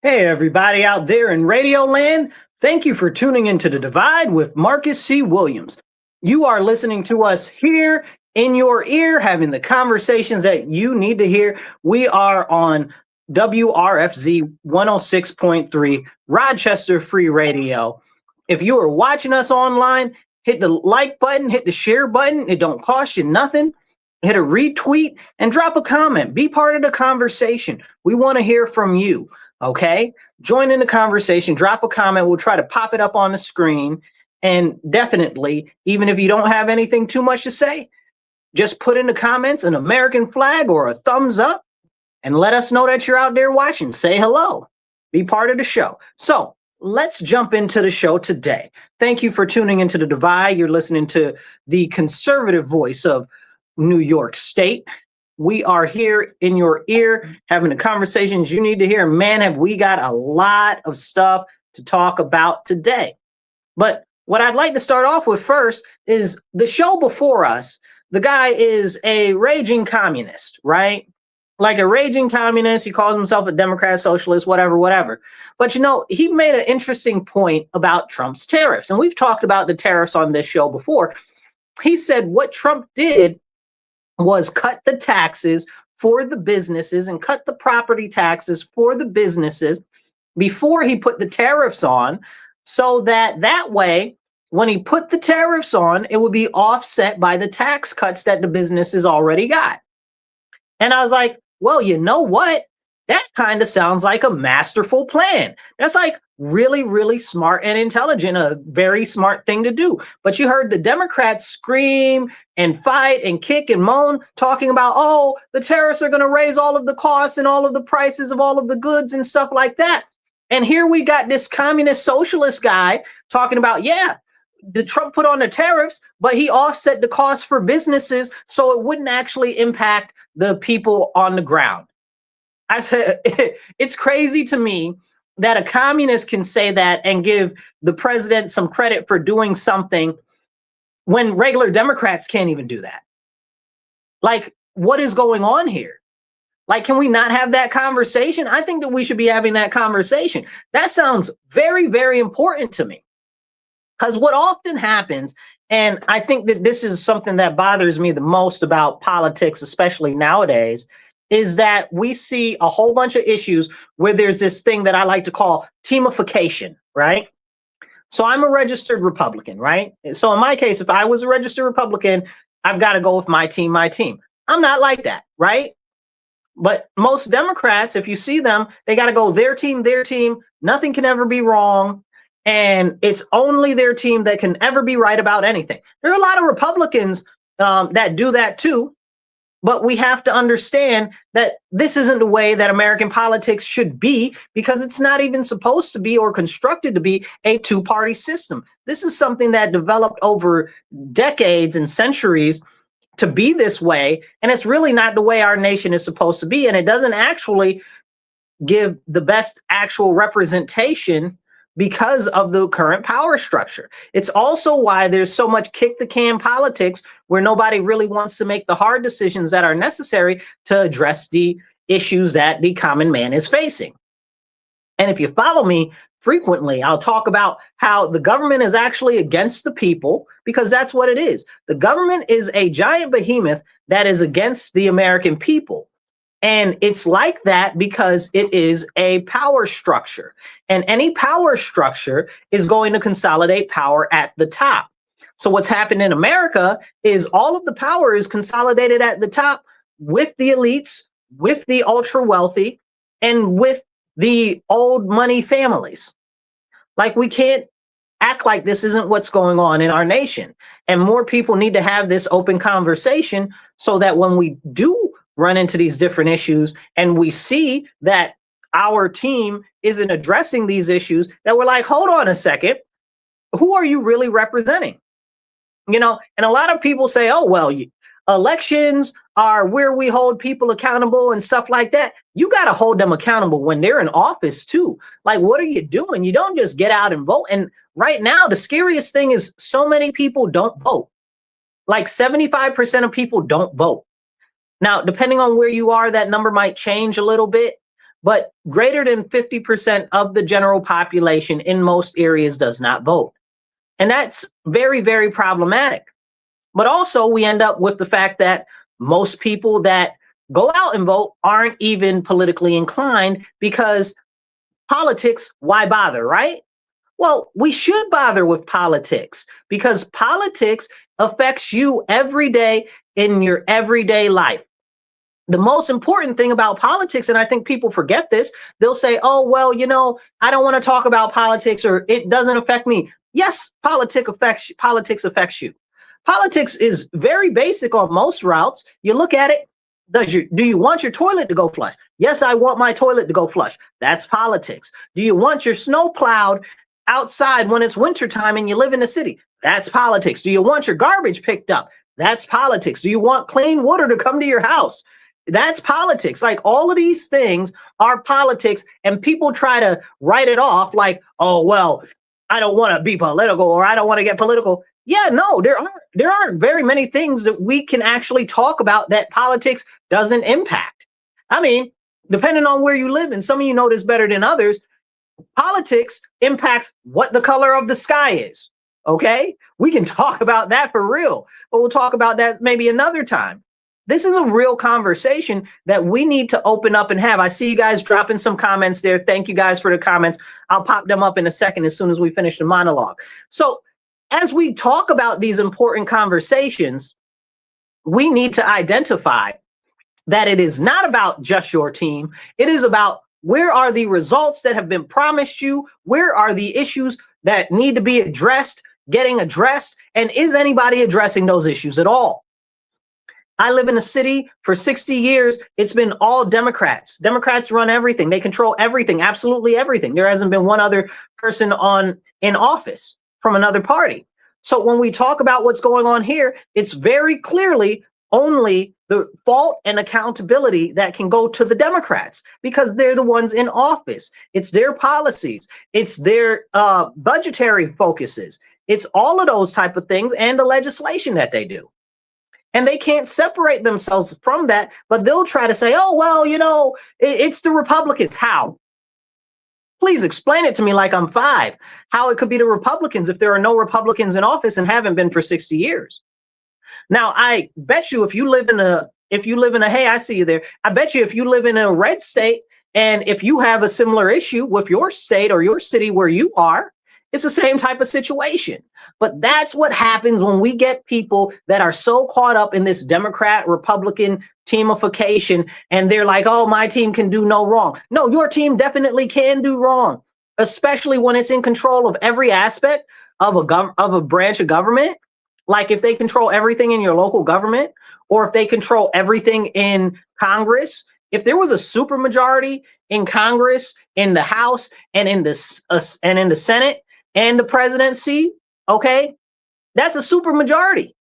Hey, everybody out there in Radio Land. Thank you for tuning into The Divide with Marcus C. Williams. You are listening to us here in your ear, having the conversations that you need to hear. We are on WRFZ 106.3 Rochester Free Radio. If you are watching us online, hit the like button, hit the share button. It don't cost you nothing. Hit a retweet and drop a comment. Be part of the conversation. We want to hear from you. Okay, join in the conversation, drop a comment. We'll try to pop it up on the screen. And definitely, even if you don't have anything too much to say, just put in the comments an American flag or a thumbs up and let us know that you're out there watching. Say hello. Be part of the show. So let's jump into the show today. Thank you for tuning into The Divide. You're listening to the conservative voice of New York State. We are here in your ear having the conversations you need to hear. Man, have we got a lot of stuff to talk about today. But what I'd like to start off with first is the show before us. The guy is a raging communist, right? Like a raging communist. He calls himself a Democrat, socialist, whatever. But, you know, he made an interesting point about Trump's tariffs. And we've talked about the tariffs on this show before. He said what Trump did was cut the taxes for the businesses and cut the property taxes for the businesses before he put the tariffs on, so that way, when he put the tariffs on, it would be offset by the tax cuts that the businesses already got. And I was like, well, you know what? That kind of sounds like a masterful plan. That's like really, really smart and intelligent, a very smart thing to do. But you heard the Democrats scream and fight and kick and moan, talking about, oh, the tariffs are going to raise all of the costs and all of the prices of all of the goods and stuff like that. And here we got this communist socialist guy talking about, yeah, the Trump put on the tariffs, but he offset the cost for businesses so it wouldn't actually impact the people on the ground. I said, it's crazy to me that a communist can say that and give the president some credit for doing something when regular Democrats can't even do that. Like, what is going on here? Like, can we not have that conversation? I think that we should be having that conversation. That sounds very, very important to me. Because what often happens, and I think that this is something that bothers me the most about politics, especially nowadays, is that we see a whole bunch of issues where there's this thing that I like to call teamification, right? So I'm a registered Republican, right? So in my case, if I was a registered Republican, I've got to go with my team. I'm not like that, right? But most Democrats, if you see them, they got to go their team. Nothing can ever be wrong. And it's only their team that can ever be right about anything. There are a lot of Republicans that do that too. But we have to understand that this isn't the way that American politics should be, because it's not even supposed to be or constructed to be a two-party system. This is something that developed over decades and centuries to be this way. And it's really not the way our nation is supposed to be. And it doesn't actually give the best actual representation because of the current power structure. It's also why there's so much kick the can politics where nobody really wants to make the hard decisions that are necessary to address the issues that the common man is facing. And if you follow me frequently, I'll talk about how the government is actually against the people, because that's what it is. The government is a giant behemoth that is against the American people. And it's like that because it is a power structure. And any power structure is going to consolidate power at the top. So what's happened in America is all of the power is consolidated at the top with the elites, with the ultra wealthy, and with the old money families. Like, we can't act like this isn't what's going on in our nation. And more people need to have this open conversation so that when we do run into these different issues and we see that our team isn't addressing these issues, that we're like, hold on a second, who are you really representing? You know, and a lot of people say, oh, well, elections are where we hold people accountable and stuff like that. You got to hold them accountable when they're in office too. Like, what are you doing? You don't just get out and vote. And right now, the scariest thing is so many people don't vote. Like 75% of people don't vote. Now, depending on where you are, that number might change a little bit. but greater than 50% of the general population in most areas does not vote. And that's very, very problematic. But also, we end up with the fact that most people that go out and vote aren't even politically inclined because politics, why bother, right? Well, we should bother with politics because politics affects you every day in your everyday life. The most important thing about politics, and I think people forget this, they'll say, oh, well, I don't want to talk about politics or it doesn't affect me. Yes, politics affects you. Politics is very basic on most routes. You look at it, do you want your toilet to go flush? Yes, I want my toilet to go flush. That's politics. Do you want your snow plowed outside when it's wintertime and you live in the city? That's politics. Do you want your garbage picked up? That's politics. Do you want clean water to come to your house? That's politics. Like, all of these things are politics, and people try to write it off like, oh, well, I don't want to be political or I don't want to get political. Yeah, no, there aren't very many things that we can actually talk about that politics doesn't impact. I mean, depending on where you live, and some of you know this better than others, politics impacts what the color of the sky is. Okay, we can talk about that for real, but we'll talk about that maybe another time. This is a real conversation that we need to open up and have. I see you guys dropping some comments there. Thank you guys for the comments. I'll pop them up in a second as soon as we finish the monologue. So as we talk about these important conversations, we need to identify that it is not about just your team. It is about, where are the results that have been promised you? Where are the issues that need to be addressed, getting addressed? And is anybody addressing those issues at all? I live in a city for 60 years. It's been all Democrats. Democrats run everything. They control everything, absolutely everything. There hasn't been one other person in office from another party. So when we talk about what's going on here, it's very clearly only the fault and accountability that can go to the Democrats because they're the ones in office. It's their policies. It's their budgetary focuses. It's all of those type of things and the legislation that they do. And they can't separate themselves from that, but they'll try to say, oh, well, it's the Republicans. How? Please explain it to me like I'm 5, how it could be the Republicans if there are no Republicans in office and haven't been for 60 years. Now, I bet you if you live in a, hey, I see you there. I bet you if you live in a red state and if you have a similar issue with your state or your city where you are, it's the same type of situation. But that's what happens when we get people that are so caught up in this Democrat-Republican teamification, and they're like, oh, my team can do no wrong. No, your team definitely can do wrong, especially when it's in control of every aspect of a branch of government. Like if they control everything in your local government, or if they control everything in Congress. If there was a supermajority in Congress, in the House, and in the Senate and the presidency, okay, that's a supermajority.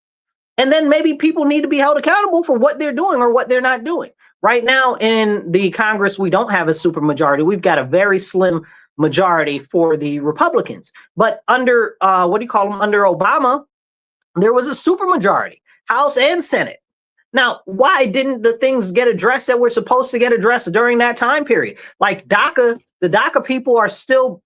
And then maybe people need to be held accountable for what they're doing or what they're not doing. Right now in the Congress, we don't have a supermajority. We've got a very slim majority for the Republicans. But under, under Obama, there was a supermajority, House and Senate. Now, why didn't the things get addressed that were supposed to get addressed during that time period? Like DACA, the DACA people are still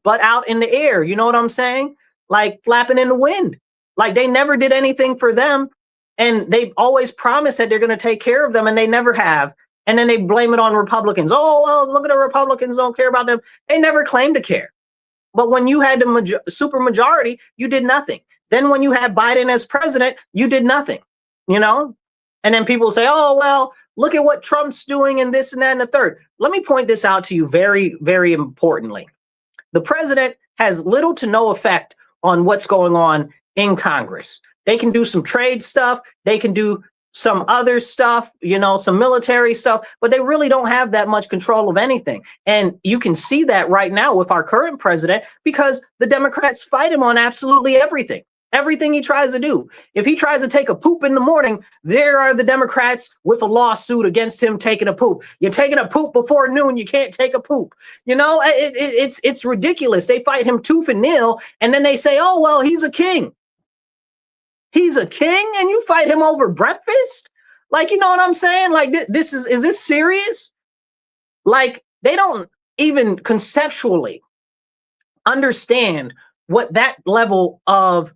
butt out in the air. You know what I'm saying? Like flapping in the wind. Like they never did anything for them. And they've always promised that they're going to take care of them, and they never have. And then they blame it on Republicans. Oh, well, look at the Republicans, don't care about them. They never claimed to care. But when you had the supermajority, you did nothing. Then when you had Biden as president, you did nothing, And then people say, oh, well, look at what Trump's doing and this and that and the third. Let me point this out to you very, very importantly. The president has little to no effect on what's going on in Congress. They can do some trade stuff. They can do some other stuff, some military stuff, but they really don't have that much control of anything. And you can see that right now with our current president because the Democrats fight him on absolutely everything. Everything he tries to do. If he tries to take a poop in the morning, there are the Democrats with a lawsuit against him taking a poop. You're taking a poop before noon, you can't take a poop. It's ridiculous. They fight him tooth and nail, and then they say, oh, well, he's a king. He's a king, and you fight him over breakfast? Like, you know what I'm saying? Like, is this serious? Like, They don't even conceptually understand what that level of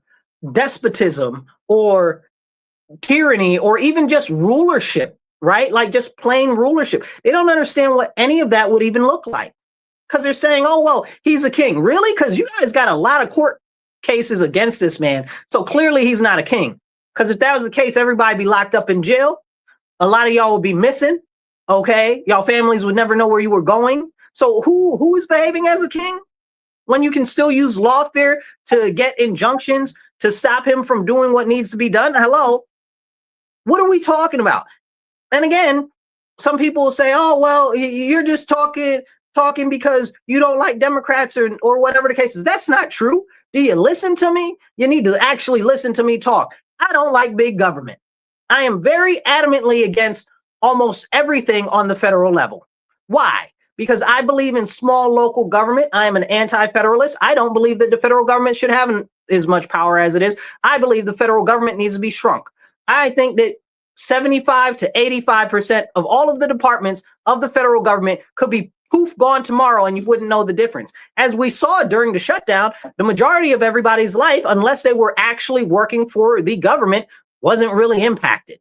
despotism or tyranny or even just rulership, right? Like just plain rulership. They don't understand what any of that would even look like because they're saying, oh, well, he's a king. Really? Because you guys got a lot of court cases against this man. So clearly he's not a king. Because if that was the case, everybody be locked up in jail. A lot of y'all would be missing. Okay. Y'all families would never know where you were going. So who is behaving as a king when you can still use lawfare to get injunctions to stop him from doing what needs to be done? Hello. What are we talking about? And again, some people will say, oh, well, you're just talking because you don't like Democrats or whatever the case is. That's not true. Do you listen to me? You need to actually listen to me talk. I don't like big government. I am very adamantly against almost everything on the federal level. Why? Because I believe in small local government. I am an anti-federalist. I don't believe that the federal government should have as much power as it is. I believe the federal government needs to be shrunk. I think that 75 to 85% of all of the departments of the federal government could be poof gone tomorrow and you wouldn't know the difference. As we saw during the shutdown, the majority of everybody's life, unless they were actually working for the government, wasn't really impacted.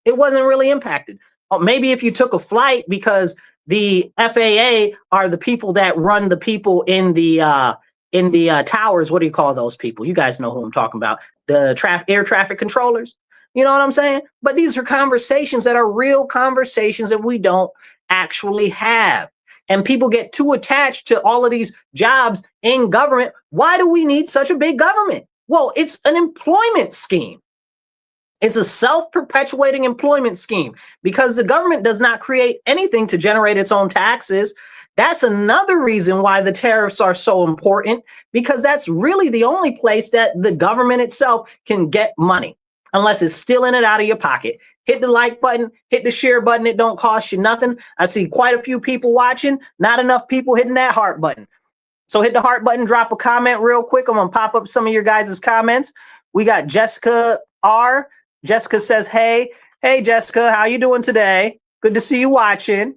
It wasn't really impacted. Maybe if you took a flight because the FAA are the people that run the people in the towers. What do you call those people? You guys know who I'm talking about. The air traffic controllers. You know what I'm saying? But these are conversations that are real conversations that we don't actually have. And people get too attached to all of these jobs in government. Why do we need such a big government? Well, it's an employment scheme. It's a self-perpetuating employment scheme because the government does not create anything to generate its own taxes. That's another reason why the tariffs are so important, because that's really the only place that the government itself can get money, unless it's stealing it out of your pocket. Hit the like button, hit the share button. It don't cost you nothing. I see quite a few people watching, not enough people hitting that heart button. So hit the heart button, drop a comment real quick. I'm going to pop up some of your guys' comments. We got Jessica R. Jessica says, hey, Jessica, how you doing today? Good to see you watching.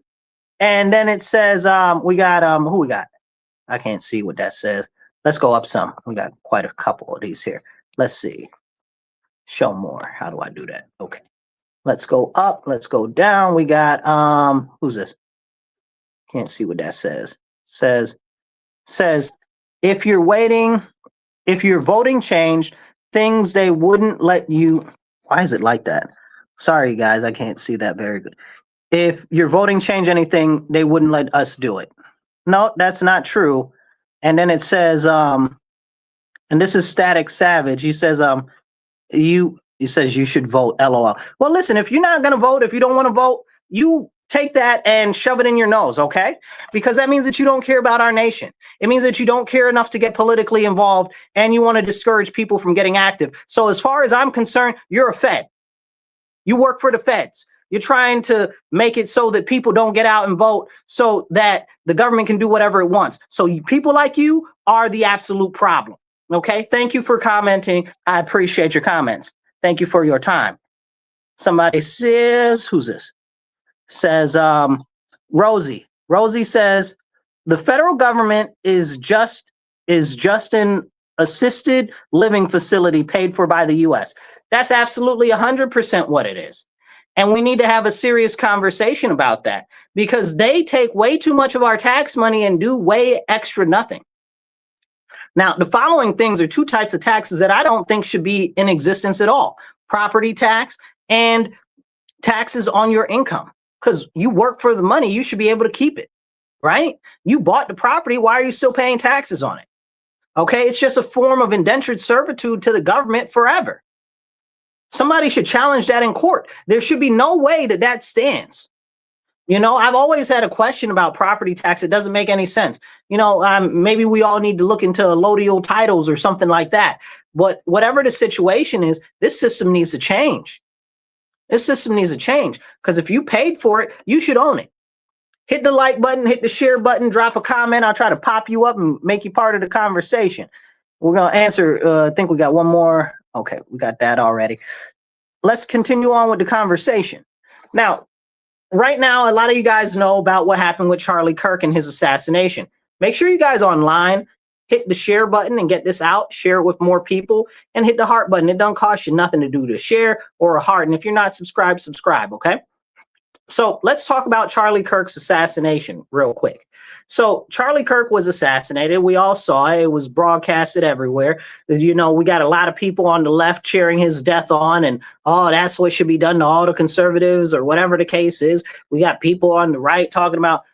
And then it says, we got, who we got? I can't see what that says. Let's go up some. We got quite a couple of these here. Let's see. Show more. How do I do that? Okay. Let's go up. Let's go down. We got, who's this? Can't see what that says. Says, if you're voting changed, things they wouldn't let you. Why is it like that? Sorry, guys, I can't see that very good. If your voting changed anything, they wouldn't let us do it. No, that's not true. And then it says, and this is Static Savage. He says, he says you should vote, LOL. Well, listen, if you're not going to vote, if you don't want to vote, you take that and shove it in your nose, okay? Because that means that you don't care about our nation. It means that you don't care enough to get politically involved and you want to discourage people from getting active. So as far as I'm concerned, you're a Fed. You work for the Feds. You're trying to make it so that people don't get out and vote so that the government can do whatever it wants. So people like you are the absolute problem, okay? Thank you for commenting. I appreciate your comments. Thank you for your time. Somebody says, who's this? Says Rosie. Rosie says the federal government is just an assisted living facility paid for by the U.S. That's absolutely 100% what it is. And we need to have a serious conversation about that because they take way too much of our tax money and do way extra nothing. Now, the following things are two types of taxes that I don't think should be in existence at all. Property tax and taxes on your income. Because you work for the money, you should be able to keep it, right? You bought the property, why are you still paying taxes on it? Okay, it's just a form of indentured servitude to the government forever. Somebody should challenge that in court. There should be no way that that stands. You know, I've always had a question about property tax. It doesn't make any sense. You know, maybe we all need to look into allodial titles or something like that. But whatever the situation is, this system needs to change. This system needs to change because if you paid for it, you should own it. Hit the like button, hit the share button, drop a comment. I'll try to pop you up and make you part of the conversation. We're going to answer. I think we got one more. Okay, we got that already. Let's continue on with the conversation. Now, right now, a lot of you guys know about what happened with Charlie Kirk and his assassination. Make sure you guys online hit the share button and get this out, share it with more people, and hit the heart button. It don't cost you nothing to do to share or a heart. And if you're not subscribed, subscribe, okay? So let's talk about Charlie Kirk's assassination real quick. So Charlie Kirk was assassinated. We all saw it. It was broadcasted everywhere. You know, we got a lot of people on the left cheering his death on, and oh, that's what should be done to all the conservatives or whatever the case is. We got people on the right talking about,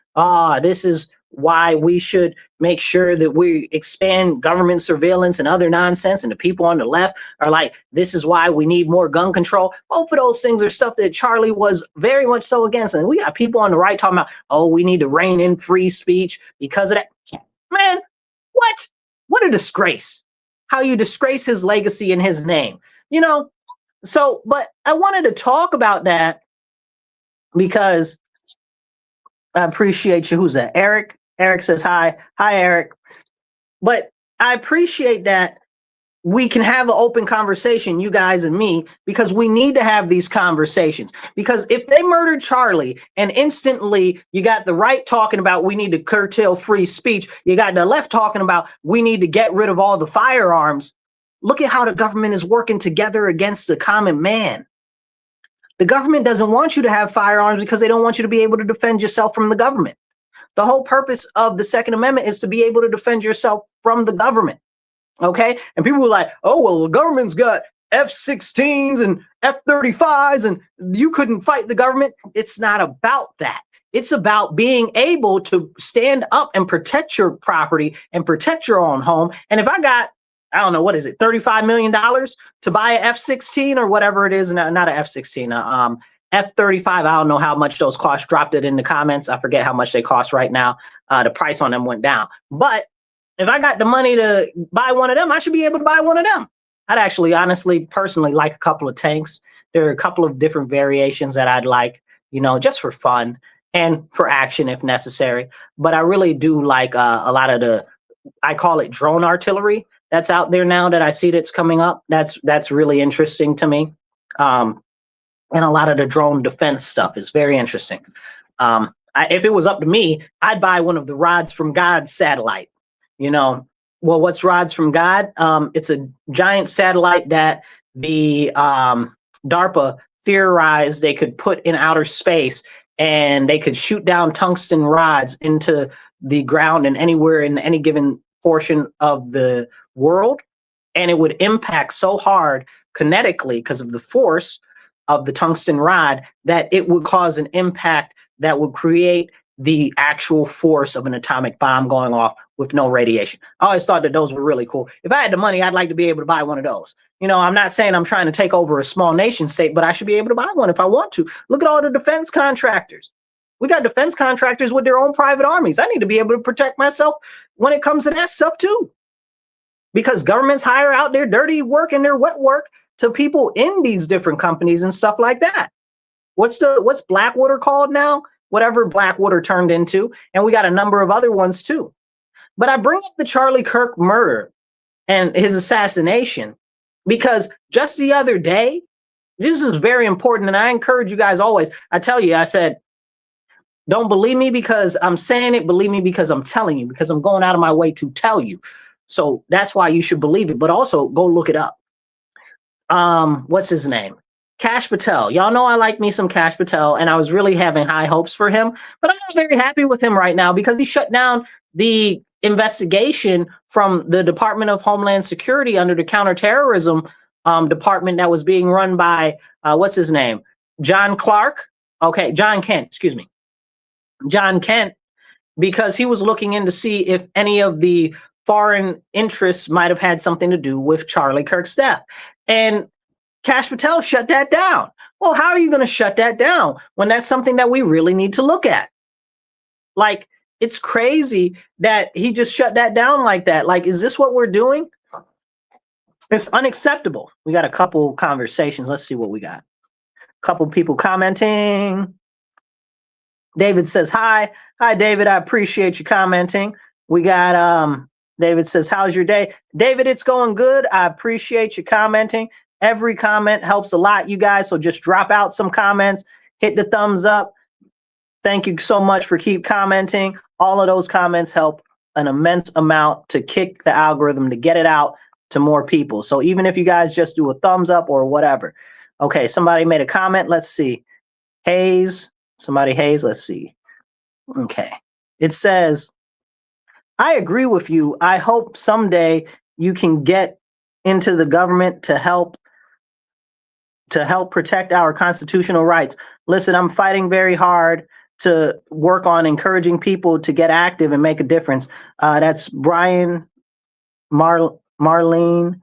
this is why we should make sure that we expand government surveillance and other nonsense. And the people on the left are like, this is why we need more gun control. Both of those things are stuff that Charlie was very much so against. And we got people on the right talking about, oh, we need to rein in free speech because of that. Man, what? What a disgrace. How you disgrace his legacy and his name. You know, so, but I wanted to talk about that because I appreciate you. Who's that? Eric? Eric says hi. Hi, Eric. But I appreciate that we can have an open conversation, you guys and me, because we need to have these conversations. Because if they murdered Charlie and instantly you got the right talking about we need to curtail free speech, you got the left talking about we need to get rid of all the firearms, look at how the government is working together against the common man. The government doesn't want you to have firearms because they don't want you to be able to defend yourself from the government. The whole purpose of the Second Amendment is to be able to defend yourself from the government. Okay. And people were like, oh, well, the government's got F-16s and F-35s and you couldn't fight the government. It's not about that. It's about being able to stand up and protect your property and protect your own home. And if I got, I don't know, what is it, $35 million to buy an F-16 or whatever it is, not an F-16, F-35, I don't know how much those cost. Dropped it in the comments. I forget how much they cost right now. The price on them went down. But if I got the money to buy one of them, I should be able to buy one of them. I'd actually, honestly, personally like a couple of tanks. There are a couple of different variations that I'd like, you know, just for fun and for action if necessary. But I really do like a lot of the, I call it drone artillery that's out there now that I see that's coming up. That's really interesting to me. And a lot of the drone defense stuff is very interesting. If it was up to me, I'd buy one of the Rods from God satellite. You know, well, what's Rods from God? It's a giant satellite that the DARPA theorized they could put in outer space, and they could shoot down tungsten rods into the ground and anywhere in any given portion of the world. And it would impact so hard kinetically because of the force of the tungsten rod that it would cause an impact that would create the actual force of an atomic bomb going off with no radiation. I always thought that those were really cool. If I had the money, I'd like to be able to buy one of those. You know, I'm not saying I'm trying to take over a small nation state, but I should be able to buy one if I want to. Look at all the defense contractors. We got defense contractors with their own private armies. I need to be able to protect myself when it comes to that stuff too. Because governments hire out their dirty work and their wet work to people in these different companies and stuff like that. What's Blackwater called now? Whatever Blackwater turned into. And we got a number of other ones too. But I bring up the Charlie Kirk murder and his assassination because just the other day, this is very important. And I encourage you guys always, I tell you, I said, don't believe me because I'm saying it. Believe me because I'm telling you, because I'm going out of my way to tell you. So that's why you should believe it. But also go look it up. What's his name? Kash Patel. Y'all know I like me some Kash Patel, and I was really having high hopes for him, but I'm not very happy with him right now because he shut down the investigation from the Department of Homeland Security under the counterterrorism department that was being run by, what's his name? John Clark. Okay, John Kent, excuse me. John Kent, because he was looking in to see if any of the foreign interests might have had something to do with Charlie Kirk's death. And Kash Patel shut that down. Well, how are you going to shut that down when that's something that we really need to look at? Like, it's crazy that he just shut that down like that. Like, is this what we're doing? It's unacceptable. We got a couple conversations. Let's see what we got. A couple people commenting. David says, hi. Hi, David. I appreciate you commenting. We got, David says, how's your day? David, it's going good. I appreciate you commenting. Every comment helps a lot, you guys. So just drop out some comments, hit the thumbs up, Thank you so much for keep commenting. All of those comments help an immense amount to kick the algorithm to get it out to more people. So even if you guys just do a thumbs up or whatever. Okay, somebody made a comment. Let's see. Hayes, let's see. Okay. It says, I agree with you. I hope someday you can get into the government to help protect our constitutional rights. Listen, I'm fighting very hard to work on encouraging people to get active and make a difference. That's Brian Marlene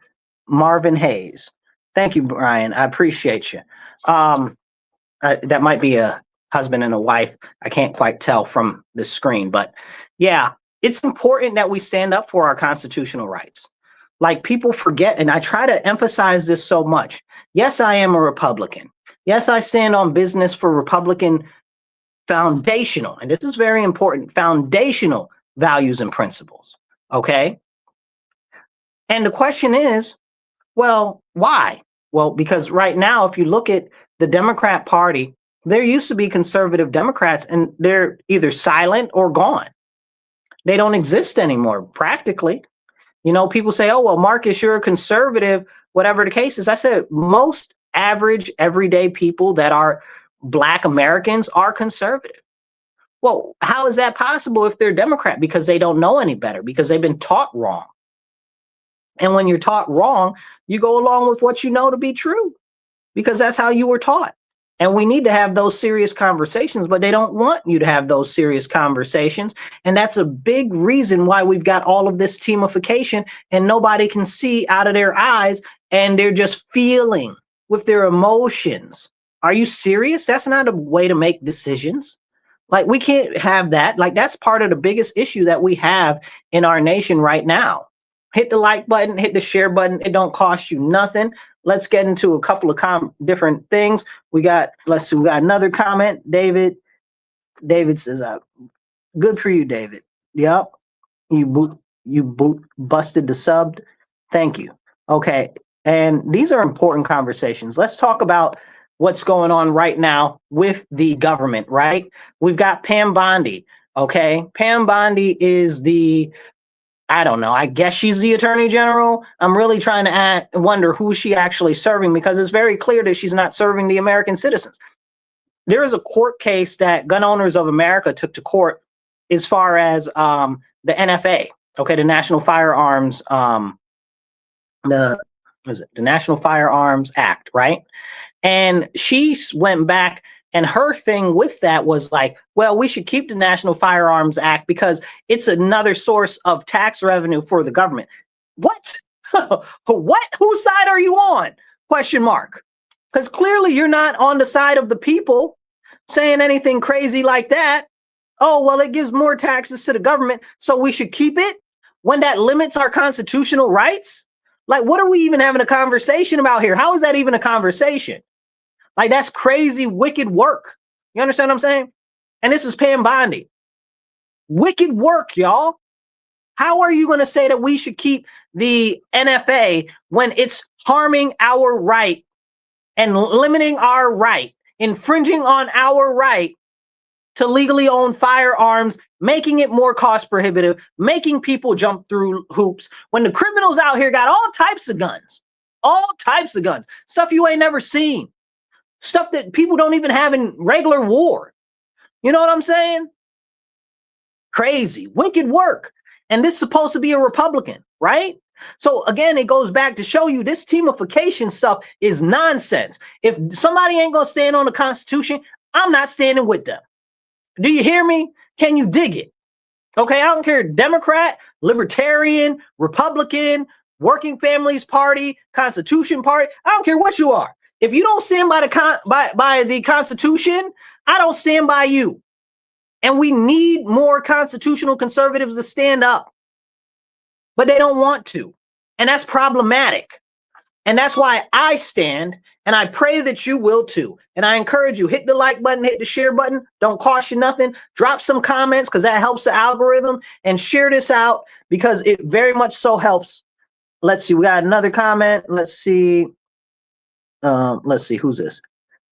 Marvin Hayes. Thank you, Brian. I appreciate you. That might be a husband and a wife. I can't quite tell from the screen, but yeah, it's important that we stand up for our constitutional rights. Like, people forget, and I try to emphasize this so much. Yes, I am a Republican. Yes, I stand on business for Republican foundational, and this is very important, foundational values and principles. Okay. And the question is, well, why? Well, because right now, if you look at the Democrat Party, there used to be conservative Democrats, and they're either silent or gone. They don't exist anymore, practically. You know, people say, oh, well, Marcus, you're a conservative, whatever the case is. I said, most average, everyday people that are Black Americans are conservative. Well, how is that possible if they're Democrat? Because they don't know any better, because they've been taught wrong. And when you're taught wrong, you go along with what you know to be true, because that's how you were taught. And we need to have those serious conversations, but they don't want you to have those serious conversations. And that's a big reason why we've got all of this teamification, and nobody can see out of their eyes, and they're just feeling with their emotions. Are you serious? That's not a way to make decisions. Like, we can't have that. Like, that's part of the biggest issue that we have in our nation right now. Hit the like button, hit the share button. It don't cost you nothing. Let's get into a couple of different things. We got another comment. David says, good for you, David. Yep. You busted the sub. Thank you. Okay. And these are important conversations. Let's talk about what's going on right now with the government, right? We've got Pam Bondi. Okay. Pam Bondi is I don't know. I guess she's the attorney general. I'm really trying to wonder who she actually serving, because it's very clear that she's not serving the American citizens. There is a court case that Gun Owners of America took to court as far as the NFA, okay, the National Firearms, the National Firearms Act, right? And she went back, and her thing with that was like, well, we should keep the National Firearms Act because it's another source of tax revenue for the government. What? What? Whose side are you on? Question mark. Because clearly you're not on the side of the people saying anything crazy like that. Oh, well, it gives more taxes to the government, so we should keep it when that limits our constitutional rights? Like, what are we even having a conversation about here? How is that even a conversation? Like, that's crazy, wicked work. You understand what I'm saying? And this is Pam Bondi. Wicked work, y'all. How are you going to say that we should keep the NFA when it's harming our right and limiting our right, infringing on our right to legally own firearms, making it more cost prohibitive, making people jump through hoops, when the criminals out here got all types of guns, stuff you ain't never seen. Stuff that people don't even have in regular war. You know what I'm saying? Crazy, wicked work. And this is supposed to be a Republican, right? So again, it goes back to show you this teamification stuff is nonsense. If somebody ain't going to stand on the Constitution, I'm not standing with them. Do you hear me? Can you dig it? Okay, I don't care, Democrat, Libertarian, Republican, Working Families Party, Constitution Party. I don't care what you are. If you don't stand by the Constitution, I don't stand by you. And we need more constitutional conservatives to stand up. But they don't want to. And that's problematic. And that's why I stand, and I pray that you will too. And I encourage you, hit the like button, hit the share button. Don't cost you nothing. Drop some comments, because that helps the algorithm. And share this out, because it very much so helps. Let's see, we got another comment. Let's see, who's this? It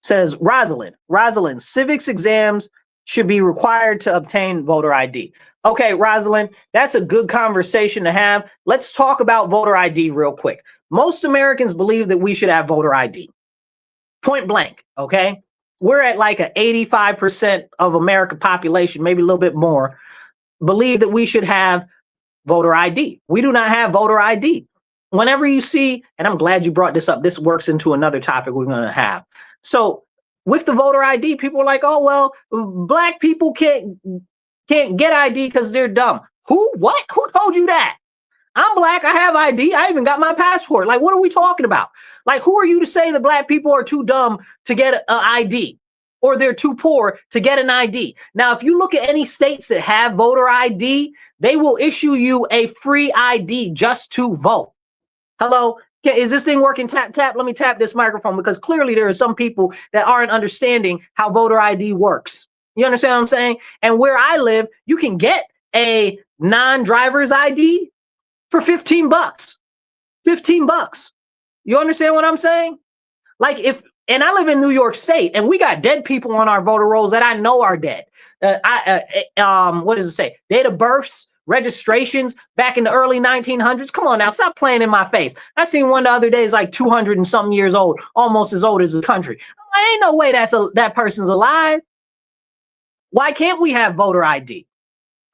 says Rosalind, civics exams should be required to obtain voter ID. Okay, Rosalind, that's a good conversation to have. Let's talk about voter ID real quick. Most Americans believe that we should have voter ID. Point blank, okay? We're at like an 85% of American population, maybe a little bit more, believe that we should have voter ID. We do not have voter ID. Whenever you see, and I'm glad you brought this up, this works into another topic we're going to have. So with the voter ID, people are like, oh, well, black people can't get ID because they're dumb. Who? What? Who told you that? I'm black. I have ID. I even got my passport. Like, what are we talking about? Like, who are you to say that black people are too dumb to get an ID or they're too poor to get an ID? Now, if you look at any states that have voter ID, they will issue you a free ID just to vote. Hello? Is this thing working? Tap, tap. Let me tap this microphone because clearly there are some people that aren't understanding how voter ID works. You understand what I'm saying? And where I live, you can get a non-driver's ID for 15 bucks. 15 bucks. You understand what I'm saying? Like and I live in New York State and we got dead people on our voter rolls that I know are dead. What does it say? Date of births, registrations back in the early 1900s. Come on now, stop playing in my face. I seen one the other day is like 200 and something years old, almost as old as the country. Ain't no way that person's alive. Why can't we have voter ID?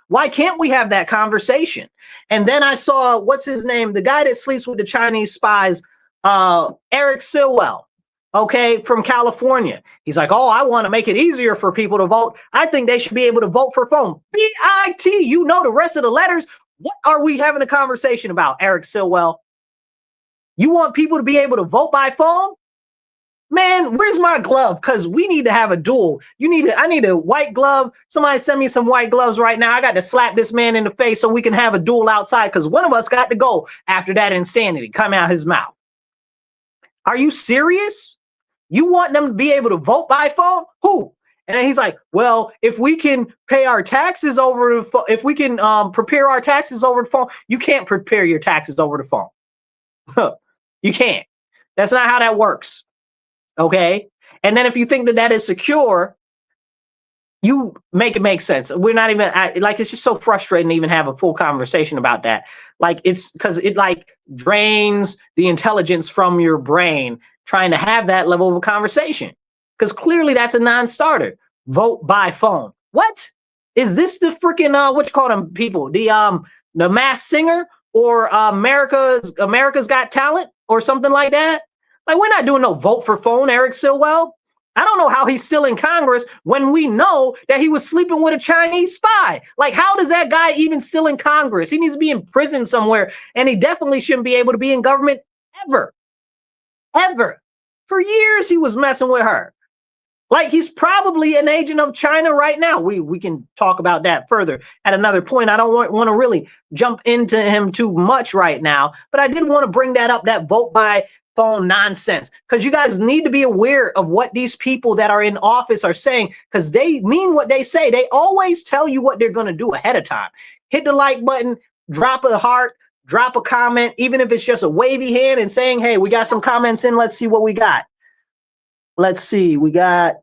Why can't we have that conversation? And then I saw, what's his name? The guy that sleeps with the Chinese spies, Eric Stilwell, okay, from California. He's like, oh, I want to make it easier for people to vote. I think they should be able to vote for phone. B-I-T, you know the rest of the letters. What are we having a conversation about, Eric Stilwell? You want people to be able to vote by phone? Man, where's my glove? Because we need to have a duel. I need a white glove. Somebody send me some white gloves right now. I got to slap this man in the face so we can have a duel outside because one of us got to go after that insanity come out his mouth. Are you serious? You want them to be able to vote by phone? Who? And then he's like, well, if we can pay our taxes over the phone, if we can prepare our taxes over the phone, you can't prepare your taxes over the phone. You can't. That's not how that works. Okay. And then if you think that that is secure, you make it make sense. We're not even it's just so frustrating to even have a full conversation about that. Like it's because it like drains the intelligence from your brain trying to have that level of a conversation. Because clearly that's a non-starter. Vote by phone. What? Is this the freaking what you call them people? The Masked Singer or America's Got Talent or something like that? Like, we're not doing no vote for phone, Eric Stilwell. I don't know how he's still in Congress when we know that he was sleeping with a Chinese spy. Like, how does that guy even still in Congress? He needs to be in prison somewhere, and he definitely shouldn't be able to be in government ever. Ever. For years, he was messing with her. Like, he's probably an agent of China right now. We can talk about that further at another point. I don't want to really jump into him too much right now, but I did want to bring that up, that vote by phone nonsense, because you guys need to be aware of what these people that are in office are saying, because they mean what they say. They always tell you what they're going to do ahead of time. Hit the like button, drop a heart, drop a comment, even if it's just a wavy hand and saying, hey, we got some comments in. Let's see what we got. Let's see. We got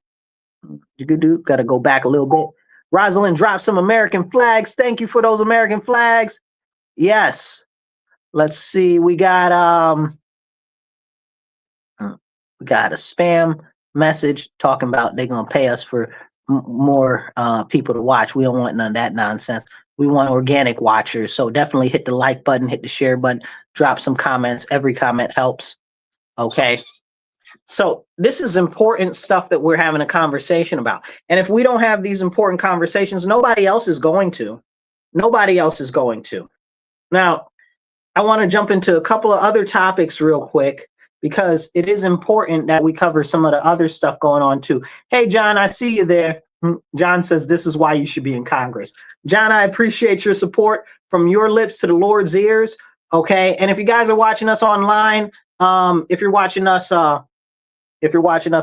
to go back a little bit. Rosalind dropped some American flags. Thank you for those American flags. Yes. Let's see. We got a spam message talking about they're going to pay us for more people to watch. We don't want none of that nonsense. We want organic watchers. So definitely hit the like button, hit the share button, drop some comments. Every comment helps. Okay. So this is important stuff that we're having a conversation about. And if we don't have these important conversations, nobody else is going to. Nobody else is going to. Now, I want to jump into a couple of other topics real quick, because it is important that we cover some of the other stuff going on too. Hey, John, I see you there. John says this is why you should be in Congress. John, I appreciate your support from your lips to the Lord's ears. Okay. And if you guys are watching us online, if you're watching us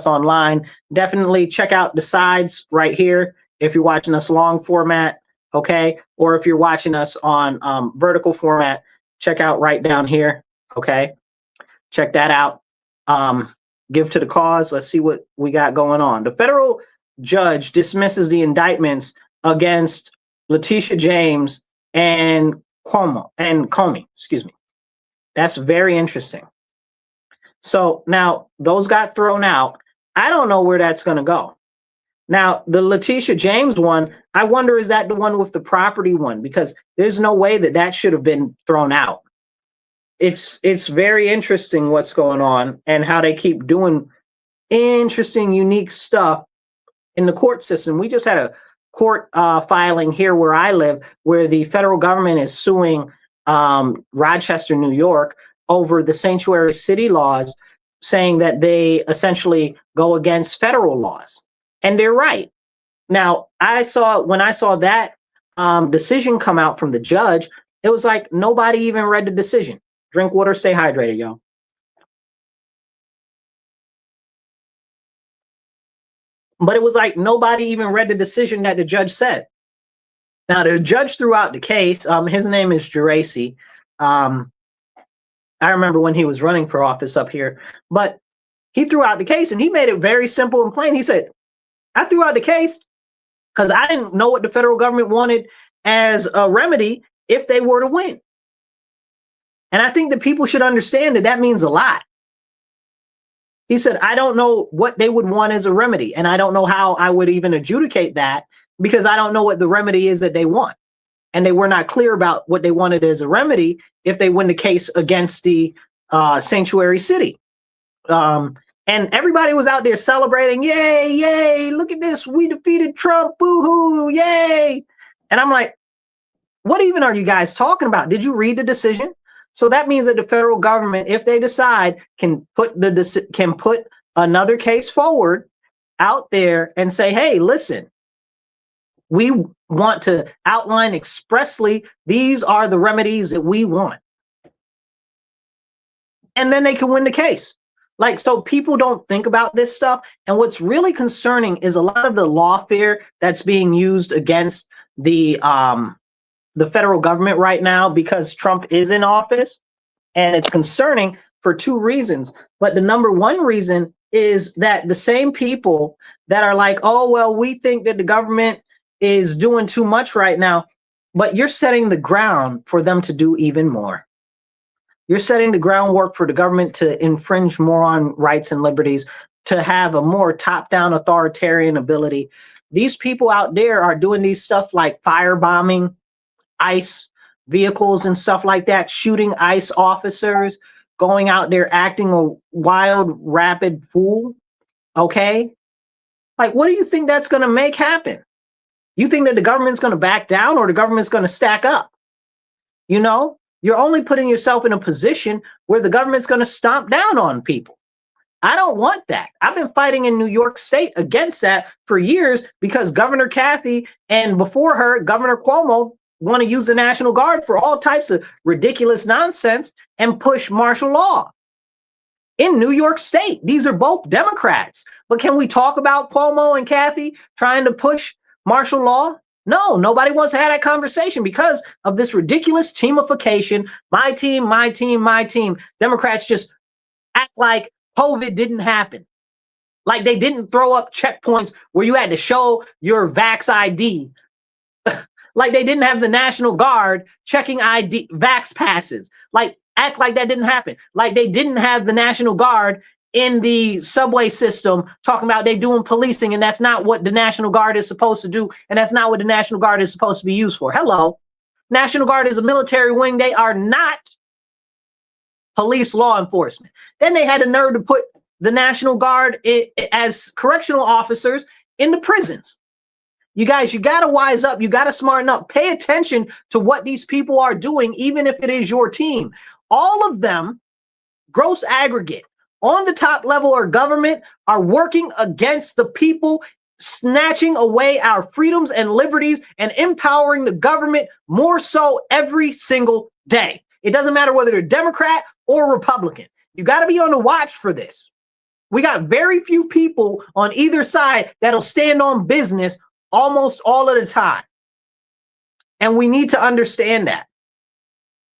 online, definitely check out the sides right here. If you're watching us long format, okay. Or if you're watching us on vertical format, check out right down here. Okay. Check that out. Give to the cause. Let's see what we got going on. The federal judge dismisses the indictments against Letitia James and Comey, excuse me. That's very interesting. So now those got thrown out. I don't know where that's going to go. Now, the Letitia James one, I wonder, is that the one with the property one? Because there's no way that that should have been thrown out. It's very interesting what's going on and how they keep doing interesting, unique stuff in the court system. We just had a court filing here where I live, where the federal government is suing Rochester, New York, over the sanctuary city laws, saying that they essentially go against federal laws. And they're right. Now, when I saw that decision come out from the judge, it was like nobody even read the decision. Drink water, stay hydrated, y'all. But it was like nobody even read the decision that the judge said. Now, the judge threw out the case. His name is Geraci. I remember when he was running for office up here. But he threw out the case, and he made it very simple and plain. He said, I threw out the case because I didn't know what the federal government wanted as a remedy if they were to win. And I think that people should understand that that means a lot. He said, I don't know what they would want as a remedy, and I don't know how I would even adjudicate that because I don't know what the remedy is that they want. And they were not clear about what they wanted as a remedy if they win the case against the sanctuary city. And everybody was out there celebrating, yay, yay, look at this, we defeated Trump, boo-hoo, yay. And I'm like, what even are you guys talking about? Did you read the decision? So that means that the federal government, if they decide, can put another case forward out there and say, hey, listen, we want to outline expressly, these are the remedies that we want. And then they can win the case. Like, so people don't think about this stuff. And what's really concerning is a lot of the lawfare that's being used against the federal government right now because Trump is in office. And it's concerning for two reasons. But the number one reason is that the same people that are like, oh, well, we think that the government is doing too much right now, but you're setting the ground for them to do even more. You're setting the groundwork for the government to infringe more on rights and liberties, to have a more top-down authoritarian ability. These people out there are doing these stuff like firebombing ICE vehicles and stuff like that, shooting ICE officers, going out there acting a wild, rapid fool. Okay? Like, what do you think that's going to make happen? You think that the government's going to back down or the government's going to stack up? You know, you're only putting yourself in a position where the government's going to stomp down on people. I don't want that. I've been fighting in New York State against that for years because Governor Kathy and before her, Governor Cuomo want to use the National Guard for all types of ridiculous nonsense and push martial law in New York State. These are both Democrats. But can we talk about Cuomo and Kathy trying to push martial law? No, nobody wants to have that conversation because of this ridiculous teamification. My team, my team, my team. Democrats just act like COVID didn't happen. Like they didn't throw up checkpoints where you had to show your Vax ID. Like they didn't have the National Guard checking ID Vax passes. Like act like that didn't happen. Like they didn't have the National Guard in the subway system talking about they doing policing, and that's not what the National Guard is supposed to do, and that's not what the National Guard is supposed to be used for. Hello. National Guard is a military wing. They are not police law enforcement. Then they had the nerve to put the National Guard as correctional officers in the prisons. You guys, you got to wise up. You got to smarten up. Pay attention to what these people are doing, even if it is your team. All of them, gross aggregate, on the top level or government, are working against the people, snatching away our freedoms and liberties and empowering the government more so every single day. It doesn't matter whether they're Democrat or Republican. You got to be on the watch for this. We got very few people on either side that'll stand on business almost all of the time. And we need to understand that.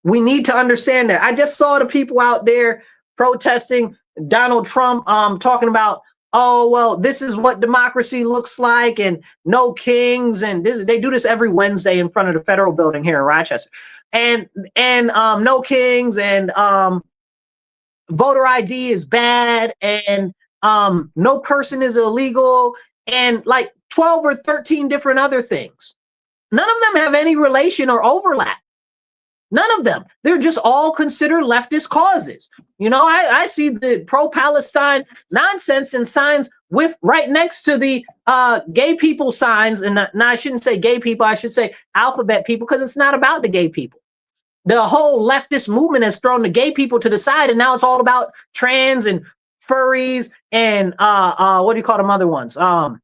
We need to understand that. I just saw the people out there protesting Donald Trump talking about oh, well, this is what democracy looks like, and no kings, and this, they do this every Wednesday in front of the federal building here in Rochester, and no kings, and voter ID is bad, and no person is illegal, and like 12 or 13 different other things. None of them have any relation or overlap. None of them. They're just all considered leftist causes. You know, I see the pro-Palestine nonsense and signs with right next to the gay people signs. And now I shouldn't say gay people, I should say alphabet people, because it's not about the gay people. The whole leftist movement has thrown the gay people to the side, and now it's all about trans and furries and what do you call them other ones? Oh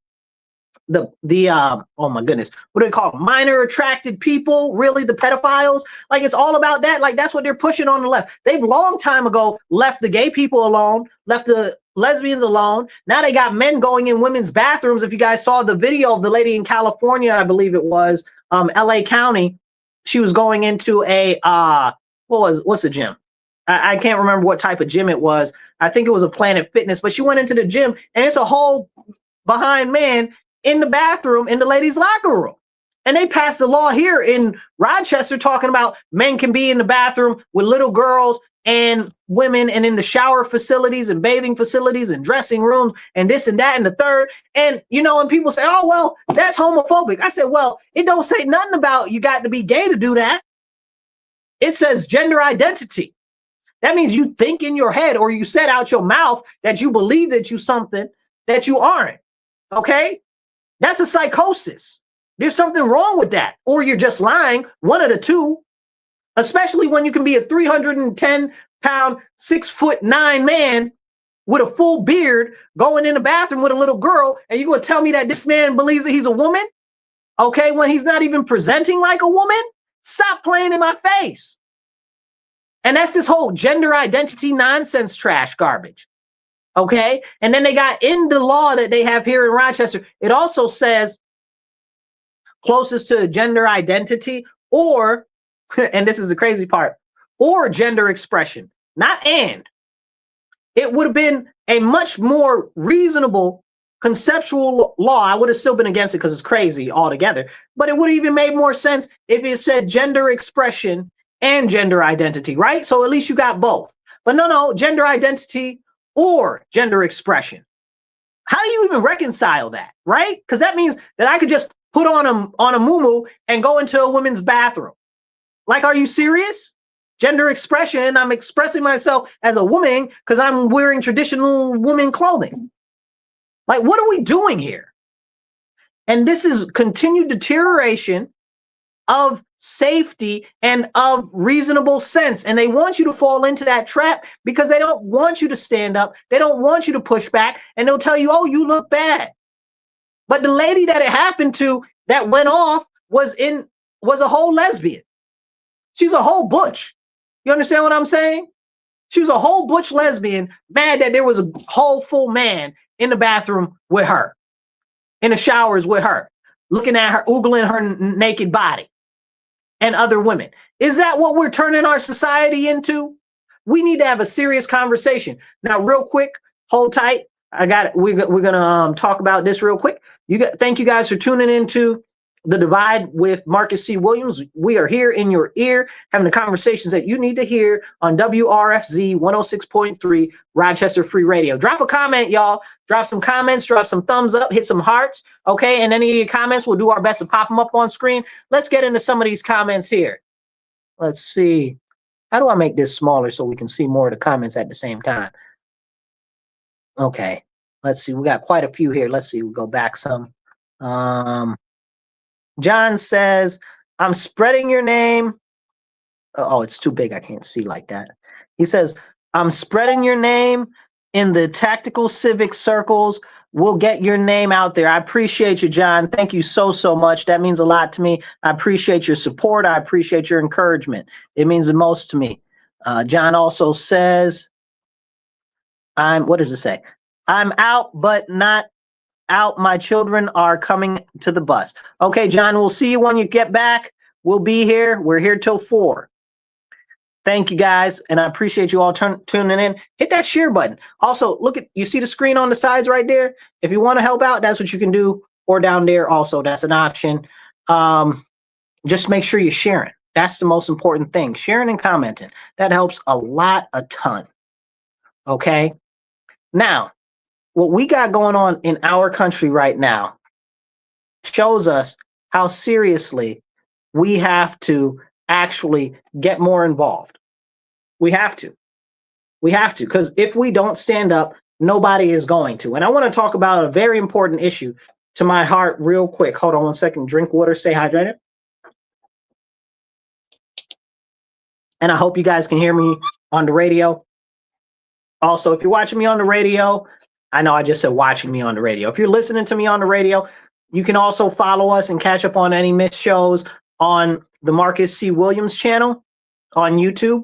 my goodness, what do they call them? Minor attracted people, really, the pedophiles. Like, it's all about that. Like, that's what they're pushing on the left. They've long time ago left the gay people alone, left the lesbians alone. Now they got men going in women's bathrooms. If you guys saw the video of the lady in California, I believe it was LA County, she was going into a what's the gym? I can't remember what type of gym it was. I think it was a Planet Fitness, but she went into the gym and it's a whole behind man in the bathroom in the ladies' locker room. And they passed a law here in Rochester talking about men can be in the bathroom with little girls and women, and in the shower facilities and bathing facilities and dressing rooms and this and that and the third. And, you know, and people say, oh, well, that's homophobic. I said, well, it don't say nothing about you got to be gay to do that. It says gender identity. That means you think in your head, or you said out your mouth that you believe that you something that you aren't. Okay? That's a psychosis. There's something wrong with that. Or you're just lying, one of the two, especially when you can be a 310-pound, 6'9" man with a full beard going in the bathroom with a little girl, and you're going to tell me that this man believes that he's a woman? Okay, when he's not even presenting like a woman? Stop playing in my face. And that's this whole gender identity nonsense trash garbage. Okay, and then they got in the law that they have here in Rochester, it also says closest to gender identity, or, and this is the crazy part, or gender expression, not and. It would have been a much more reasonable conceptual law. I would have still been against it because it's crazy altogether, but it would have even made more sense if it said gender expression and gender identity, right? So at least you got both. But no, gender identity or gender expression. How do you even reconcile that, right? Because that means that I could just put on a muumuu and go into a women's bathroom. Like, are you serious? Gender expression, I'm expressing myself as a woman because I'm wearing traditional woman clothing. Like, what are we doing here? And this is continued deterioration of safety and of reasonable sense. And they want you to fall into that trap because they don't want you to stand up. They don't want you to push back. And they'll tell you, oh, you look bad. But the lady that it happened to that went off was a whole lesbian. She's a whole butch. You understand what I'm saying? She was a whole butch lesbian, mad that there was a whole full man in the bathroom with her, in the showers with her, looking at her, oogling her naked body and other women. Is that what we're turning our society into? We need to have a serious conversation. Now, real quick, hold tight. I got it. We're gonna talk about this real quick. Thank you guys for tuning into The Divide with Marcus C. Williams. We are here in your ear, having the conversations that you need to hear on WRFZ 106.3 Rochester Free Radio. Drop a comment, y'all. Drop some comments, drop some thumbs up, hit some hearts, okay? And any of your comments, we'll do our best to pop them up on screen. Let's get into some of these comments here. Let's see. How do I make this smaller so we can see more of the comments at the same time? Okay, let's see. We got quite a few here. Let's see. We'll go back some. John says, I'm spreading your name. Oh, it's too big. I can't see like that. He says, I'm spreading your name in the tactical civic circles. We'll get your name out there. I appreciate you, John. Thank you so much. That means a lot to me. I appreciate your support. I appreciate your encouragement. It means the most to me. John also says, what does it say? I'm out, but not out. My children are coming to the bus. Okay, John, we'll see you when you get back. We'll be here. We're here till 4. Thank you guys, and I appreciate you all tuning in. Hit that share button. Also, you see the screen on the sides right there? If you want to help out, that's what you can do, or down there also, that's an option. Just make sure you're sharing. That's the most important thing. Sharing and commenting. That helps a ton. Okay? Now, what we got going on in our country right now shows us how seriously we have to actually get more involved. We have to. We have to, because if we don't stand up, nobody is going to. And I want to talk about a very important issue to my heart real quick. Hold on one second. Drink water, stay hydrated. And I hope you guys can hear me on the radio. Also, if you're watching me on the radio, I know I just said watching me on the radio. If you're listening to me on the radio, you can also follow us and catch up on any missed shows on the Marcus C. Williams channel on YouTube.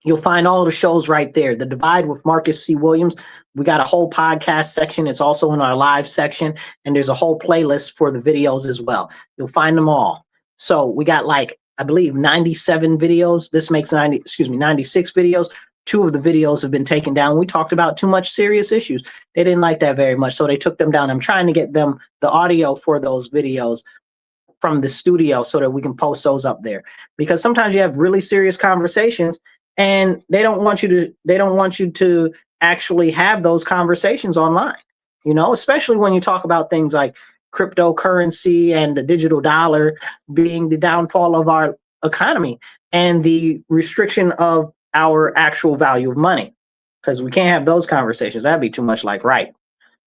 You'll find all of the shows right there. The Divide with Marcus C. Williams. We got a whole podcast section. It's also in our live section. And there's a whole playlist for the videos as well. You'll find them all. So we got I believe 97 videos. This makes 96 videos. 2 of the videos have been taken down. We talked about too much serious issues. They didn't like that very much, so they took them down. I'm trying to get them the audio for those videos from the studio so that we can post those up there. Because sometimes you have really serious conversations and they don't want you to actually have those conversations online, especially when you talk about things like cryptocurrency and the digital dollar being the downfall of our economy and the restriction of our actual value of money, because we can't have those conversations. That'd be too much right.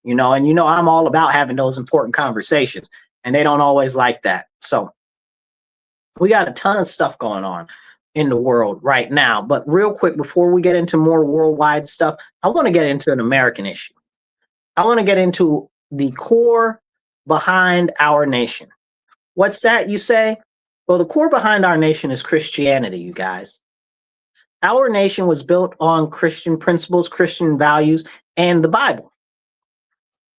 And I'm all about having those important conversations, and they don't always like that. So we got a ton of stuff going on in the world right now. But real quick, before we get into more worldwide stuff, I want to get into an American issue. I want to get into the core behind our nation. What's that, you say? Well, the core behind our nation is Christianity, you guys. Our nation was built on Christian principles, Christian values, and the Bible.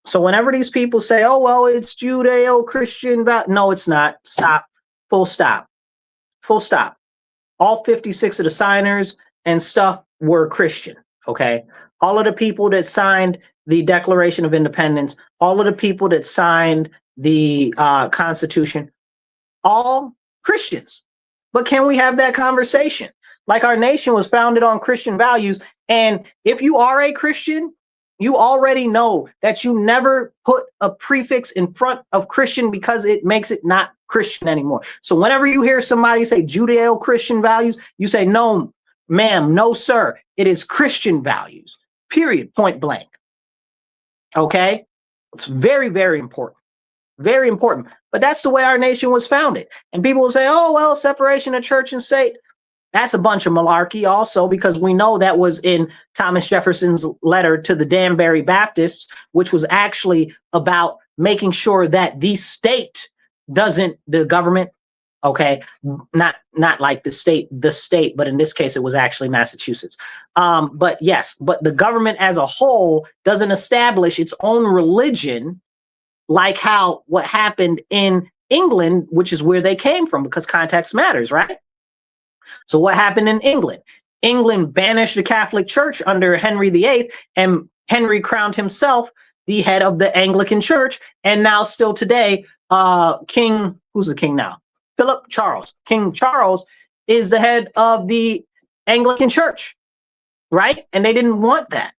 So whenever these people say, oh, well, it's Judeo-Christian, no, it's not. Stop. Full stop. Full stop. All 56 of the signers and stuff were Christian, okay? All of the people that signed the Declaration of Independence, all of the people that signed the Constitution, all Christians. But can we have that conversation? Our nation was founded on Christian values, and if you are a Christian, you already know that you never put a prefix in front of Christian because it makes it not Christian anymore. So whenever you hear somebody say Judeo-Christian values, you say, no, ma'am, no, sir, it is Christian values, period, point blank. Okay? It's very, very important. Very important. But that's the way our nation was founded. And people will say, oh, well, separation of church and state. That's a bunch of malarkey also, because we know that was in Thomas Jefferson's letter to the Danbury Baptists, which was actually about making sure that the state doesn't, the government, okay, not like the state, but in this case, it was actually Massachusetts. But yes, but the government as a whole doesn't establish its own religion like what happened in England, which is where they came from, because context matters, right? So what happened in England? England banished the Catholic Church under Henry VIII, and Henry crowned himself the head of the Anglican Church. And now still today, who's the king now? King Charles is the head of the Anglican Church, right? And they didn't want that.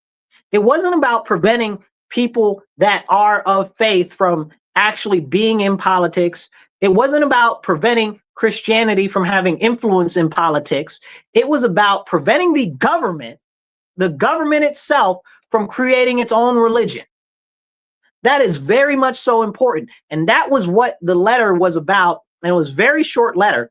It wasn't about preventing people that are of faith from actually being in politics. It wasn't about preventing Christianity from having influence in politics. It was about preventing the government itself, from creating its own religion. That is very much so important. And that was what the letter was about. And it was a very short letter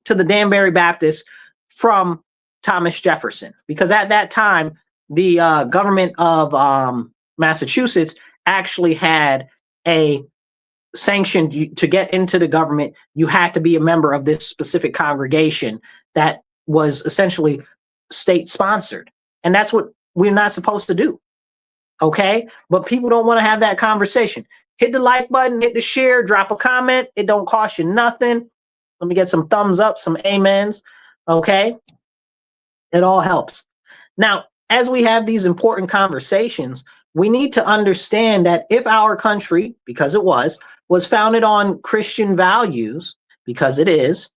to the Danbury Baptists from Thomas Jefferson, because at that time, the government of Massachusetts actually had a sanction to get into the government. You had to be a member of this specific congregation that was essentially state sponsored. And that's what we're not supposed to do. Okay. But people don't want to have that conversation. Hit the like button, hit the share, drop a comment. It don't cost you nothing. Let me get some thumbs up, some amens. Okay. It all helps. Now, as we have these important conversations, we need to understand that if our country, because it was founded on Christian values, because it is,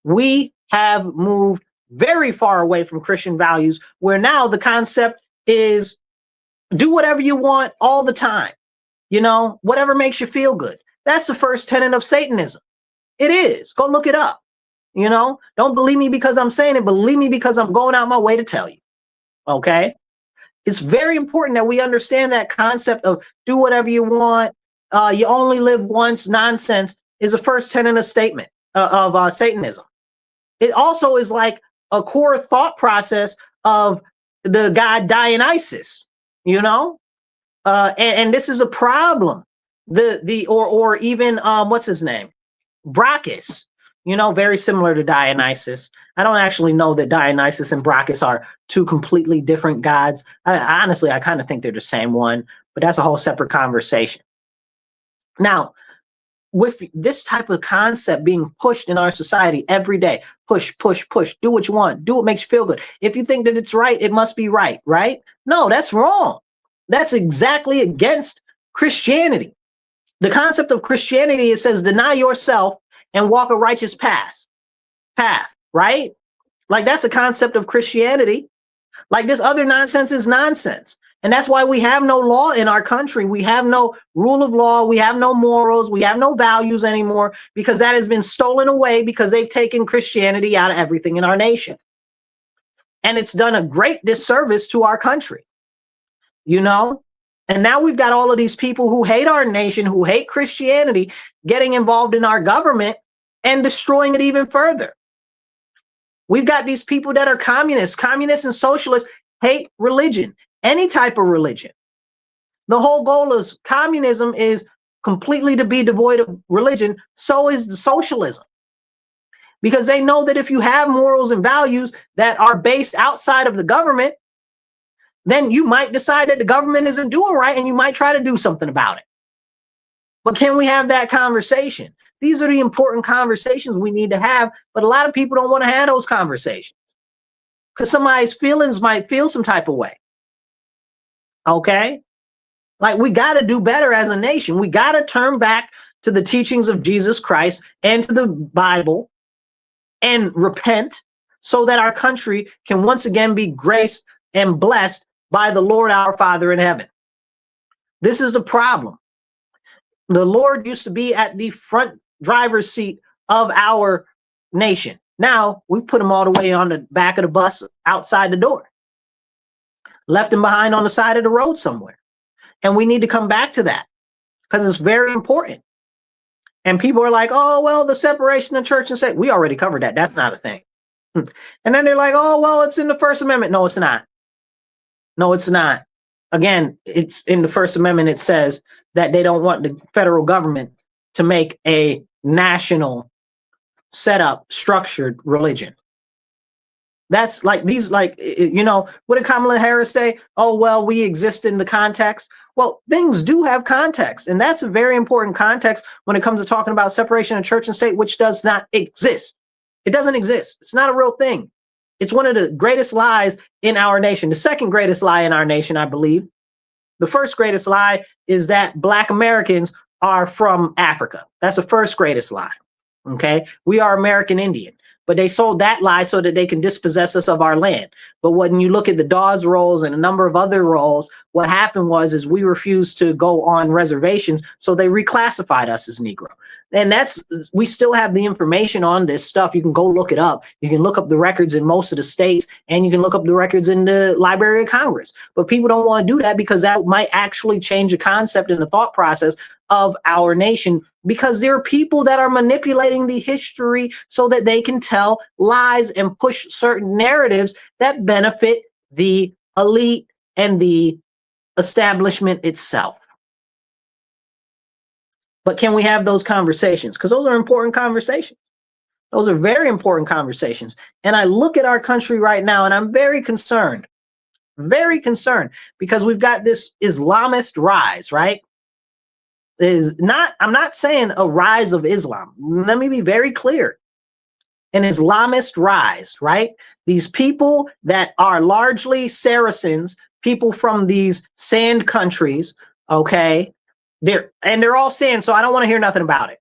we have moved very far away from Christian values, where now the concept is do whatever you want all the time, whatever makes you feel good. That's the first tenet of Satanism. It is. Go look it up. Don't believe me because I'm saying it. Believe me because I'm going out my way to tell you. Okay? It's very important that we understand that concept of do whatever you want. You only live once nonsense is the first tenet of statement of Satanism. It also is like a core thought process of the god Dionysus, and this is a problem. Or even what's his name? Brachus, very similar to Dionysus. I don't actually know that Dionysus and Brachus are two completely different gods. Honestly, I kind of think they're the same one, but that's a whole separate conversation. Now, with this type of concept being pushed in our society every day, push, do what you want, do what makes you feel good. If you think that it's right, it must be right, right? No, that's wrong. That's exactly against Christianity. The concept of Christianity, it says, deny yourself and walk a righteous path, right? Like that's the concept of Christianity. Like this other nonsense is nonsense. And that's why we have no law in our country. We have no rule of law. We have no morals. We have no values anymore because that has been stolen away because they've taken Christianity out of everything in our nation. And it's done a great disservice to our country, And now we've got all of these people who hate our nation, who hate Christianity, getting involved in our government and destroying it even further. We've got these people that are communists and socialists hate religion, any type of religion. The whole goal of communism is completely to be devoid of religion. So is the socialism. Because they know that if you have morals and values that are based outside of the government, then you might decide that the government isn't doing right and you might try to do something about it. But can we have that conversation? These are the important conversations we need to have, but a lot of people don't want to have those conversations because somebody's feelings might feel some type of way. Okay? Like we got to do better as a nation. We got to turn back to the teachings of Jesus Christ and to the Bible and repent so that our country can once again be graced and blessed by the Lord our Father in heaven. This is the problem. The Lord used to be at the front driver's seat of our nation. Now we've put him all the way on the back of the bus outside the door, left him behind on the side of the road somewhere. And we need to come back to that because it's very important. And people are like, oh, well, the separation of church and state. We already covered that. That's not a thing. And then they're like, oh, well, it's in the First Amendment. No, it's not. No, it's not. Again, it's in the First Amendment. It says that they don't want the federal government to make a national setup structured religion. That's like these, like, what did Kamala Harris say? Oh, well, we exist in the context. Well, things do have context. And that's a very important context when it comes to talking about separation of church and state, which does not exist. It doesn't exist. It's not a real thing. It's one of the greatest lies in our nation. The second greatest lie in our nation, I believe. The first greatest lie is that Black Americans are from Africa. That's the first greatest lie. Okay. We are American Indian. But they sold that lie so that they can dispossess us of our land. But when you look at the Dawes rolls and a number of other rolls, what happened is we refused to go on reservations, so they reclassified us as Negro. And we still have the information on this stuff. You can go look it up. You can look up the records in most of the states, and you can look up the records in the Library of Congress. But people don't want to do that because that might actually change the concept and the thought process of our nation, because there are people that are manipulating the history so that they can tell lies and push certain narratives that benefit the elite and the establishment itself. But can we have those conversations? Because those are important conversations. Those are very important conversations. And I look at our country right now and I'm very concerned because we've got this Islamist rise, right? I'm not saying a rise of Islam. Let me be very clear. an Islamist rise, right? These people that are largely Saracens, people from these sand countries, okay? They're all sand, so I don't want to hear nothing about it.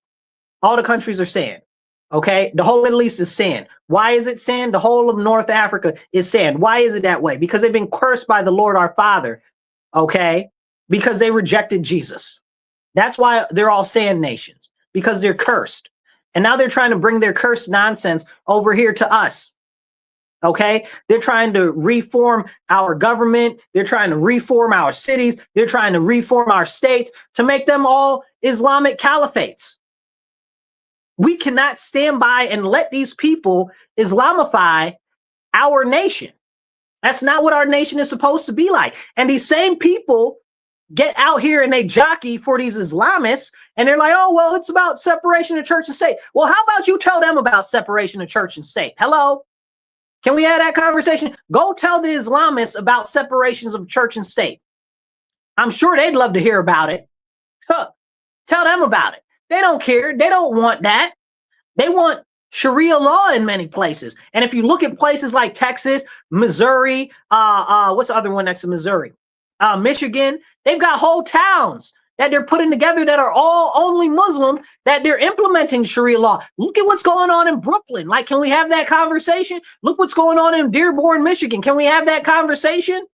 All the countries are sand. Okay, the whole Middle East is sand. Why is it sand? The whole of North Africa is sand. Why is it that way? Because they've been cursed by the Lord our Father, okay? Because they rejected Jesus. That's why they're all sand nations, because they're cursed. And now they're trying to bring their cursed nonsense over here to us. Okay, they're trying to reform our government. They're trying to reform our cities. They're trying to reform our states to make them all Islamic caliphates. We cannot stand by and let these people Islamify our nation. That's not what our nation is supposed to be like. And these same people get out here and they jockey for these Islamists, and they're like, oh, well, it's about separation of church and state. Well, how about you tell them about separation of church and state? Hello? Can we have that conversation? Go tell the Islamists about separations of church and state. I'm sure they'd love to hear about it. Huh. Tell them about it. They don't care. They don't want that. They want Sharia law in many places. And if you look at places like Texas, Missouri, what's the other one next to Missouri? Michigan, they've got whole towns that they're putting together that are all only Muslim, that they're implementing Sharia law. Look at what's going on in Brooklyn. Like, can we have that conversation? Look what's going on in Dearborn, Michigan. Can we have that conversation?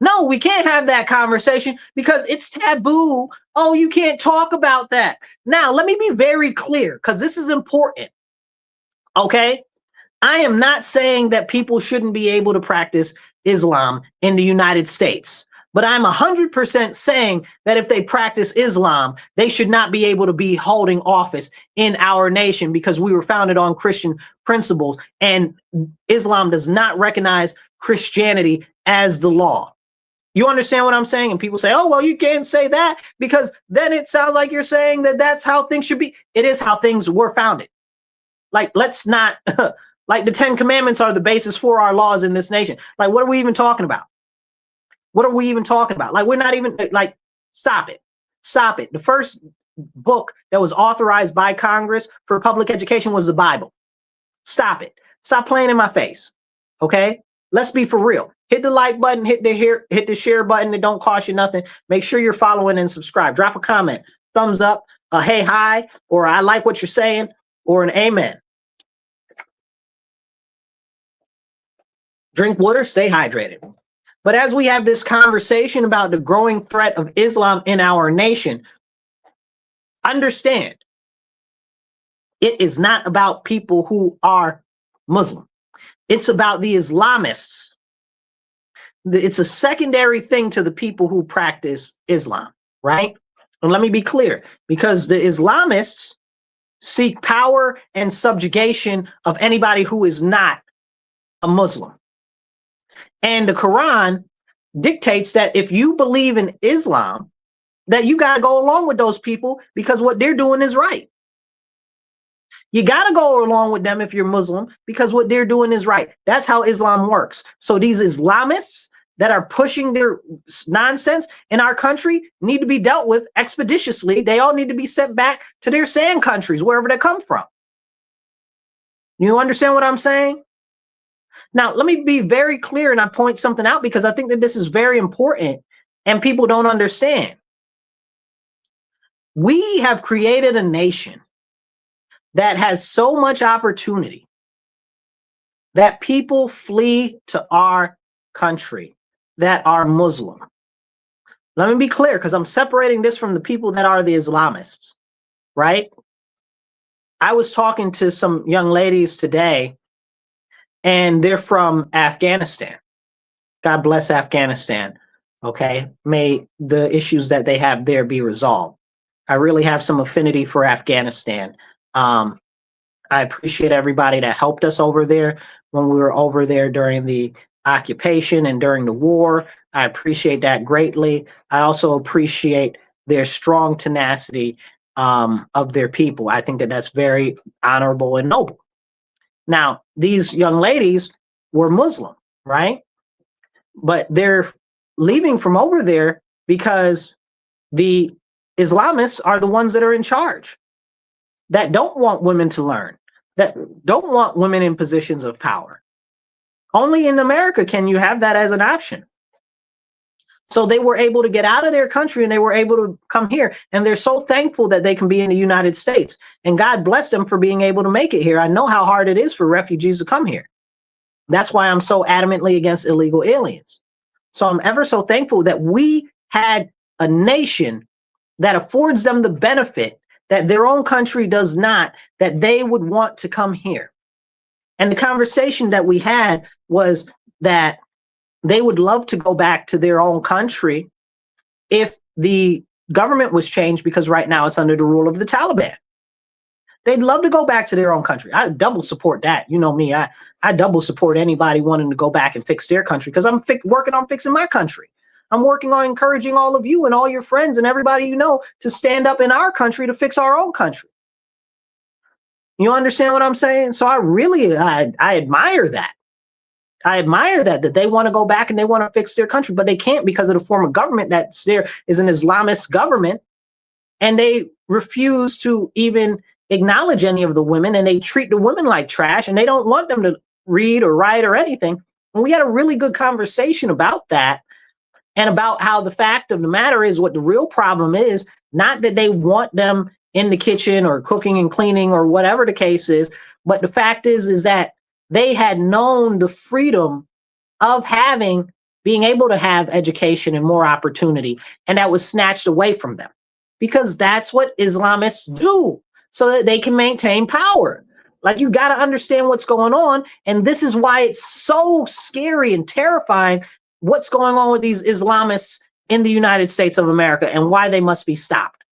No, we can't have that conversation because it's taboo. Oh, you can't talk about that. Now, let me be very clear because this is important. Okay? I am not saying that people shouldn't be able to practice Islam in the United States, but I'm 100% saying that if they practice Islam, they should not be able to be holding office in our nation because we were founded on Christian principles and Islam does not recognize Christianity as the law. You understand what I'm saying? And people say, oh, well, you can't say that because then it sounds like you're saying that that's how things should be. It is how things were founded. Like, let's not, like the 10 commandments are the basis for our laws in this nation. Like, what are we even talking about? What are we even talking about? Like, we're not even, like, stop it. Stop it. The first book that was authorized by Congress for public education was the Bible. Stop it. Stop playing in my face. Okay? Let's be for real. Hit the like button, hit the share button. It don't cost you nothing. Make sure you're following and subscribe. Drop a comment, thumbs up, a hey, hi, or I like what you're saying, or an amen. Drink water, stay hydrated. But as we have this conversation about the growing threat of Islam in our nation, understand it is not about people who are Muslim. It's about the Islamists. It's a secondary thing to the people who practice Islam, right? And let me be clear, because the Islamists seek power and subjugation of anybody who is not a Muslim. And the Quran dictates that if you believe in Islam, that you got to go along with those people because what they're doing is right. You got to go along with them if you're Muslim because what they're doing is right. That's how Islam works. So these Islamists that are pushing their nonsense in our country need to be dealt with expeditiously. They all need to be sent back to their sand countries, wherever they come from. You understand what I'm saying? Now, let me be very clear and I point something out because I think that this is very important and people don't understand. We have created a nation that has so much opportunity that people flee to our country that are Muslim. Let me be clear because I'm separating this from the people that are the Islamists, right? I was talking to some young ladies today and they're from Afghanistan. God bless Afghanistan. Okay. May the issues that they have there be resolved. I really have some affinity for Afghanistan. I appreciate everybody that helped us over there when we were over there during the occupation and during the war. I appreciate that greatly. I also appreciate their strong tenacity of their people. I think that that's very honorable and noble. Now, these young ladies were Muslim, right? But they're leaving from over there because the Islamists are the ones that are in charge, that don't want women to learn, that don't want women in positions of power. Only in America can you have that as an option. So they were able to get out of their country and they were able to come here. And they're so thankful that they can be in the United States. And God bless them for being able to make it here. I know how hard it is for refugees to come here. That's why I'm so adamantly against illegal aliens. So I'm ever so thankful that we had a nation that affords them the benefit that their own country does not, that they would want to come here. And the conversation that we had was that they would love to go back to their own country if the government was changed, because right now it's under the rule of the Taliban. They'd love to go back to their own country. I double support that. You know me, I double support anybody wanting to go back and fix their country, because I'm working on fixing my country. I'm working on encouraging all of you and all your friends and everybody you know to stand up in our country to fix our own country. You understand what I'm saying? So I admire that. I admire that they want to go back and they want to fix their country, but they can't because of the form of government that's there is an Islamist government, and they refuse to even acknowledge any of the women, and they treat the women like trash, and they don't want them to read or write or anything. And we had a really good conversation about that, and about how the fact of the matter is what the real problem is, not that they want them in the kitchen or cooking and cleaning or whatever the case is, but the fact is that they had known the freedom of being able to have education and more opportunity, and that was snatched away from them, because that's what Islamists do, so that they can maintain power. Like, you got to understand what's going on, and this is why it's so scary and terrifying what's going on with these Islamists in the United States of America, and why they must be stopped.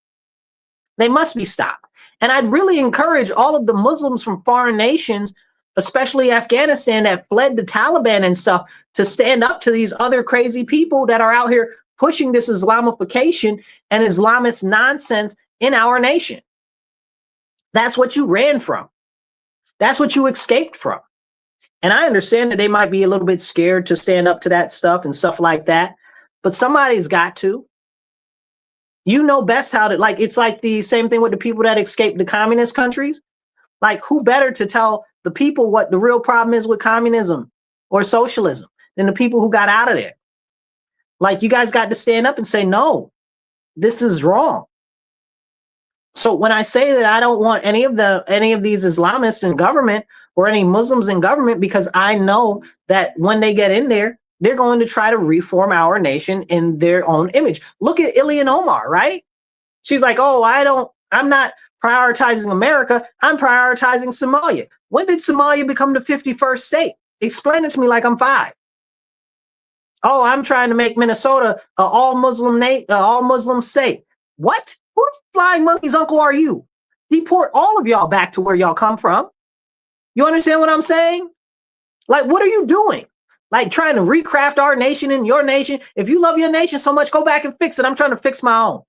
They must be stopped. And I'd really encourage all of the Muslims from foreign nations, especially Afghanistan, that fled the Taliban and stuff, to stand up to these other crazy people that are out here pushing this Islamification and Islamist nonsense in our nation. That's what you ran from. That's what you escaped from. And I understand that they might be a little bit scared to stand up to that stuff and stuff like that, but somebody's got to. You know best how to, like, it's like the same thing with the people that escaped the communist countries. Like, who better to tell the people what the real problem is with communism or socialism than the people who got out of there? Like, you guys got to stand up and say, no, this is wrong. So when I say that I don't want any of these Islamists in government or any Muslims in government, because I know that when they get in there, they're going to try to reform our nation in their own image. Look at Ilhan Omar, right? She's like, oh, I'm not prioritizing America, I'm prioritizing Somalia. When did Somalia become the 51st state? Explain it to me like I'm 5. Oh, I'm trying to make Minnesota an all Muslim state. What? Whose flying monkey's uncle are you? Deport all of y'all back to where y'all come from. You understand what I'm saying? Like, what are you doing? Like, trying to recraft our nation and your nation. If you love your nation so much, go back and fix it. I'm trying to fix my own.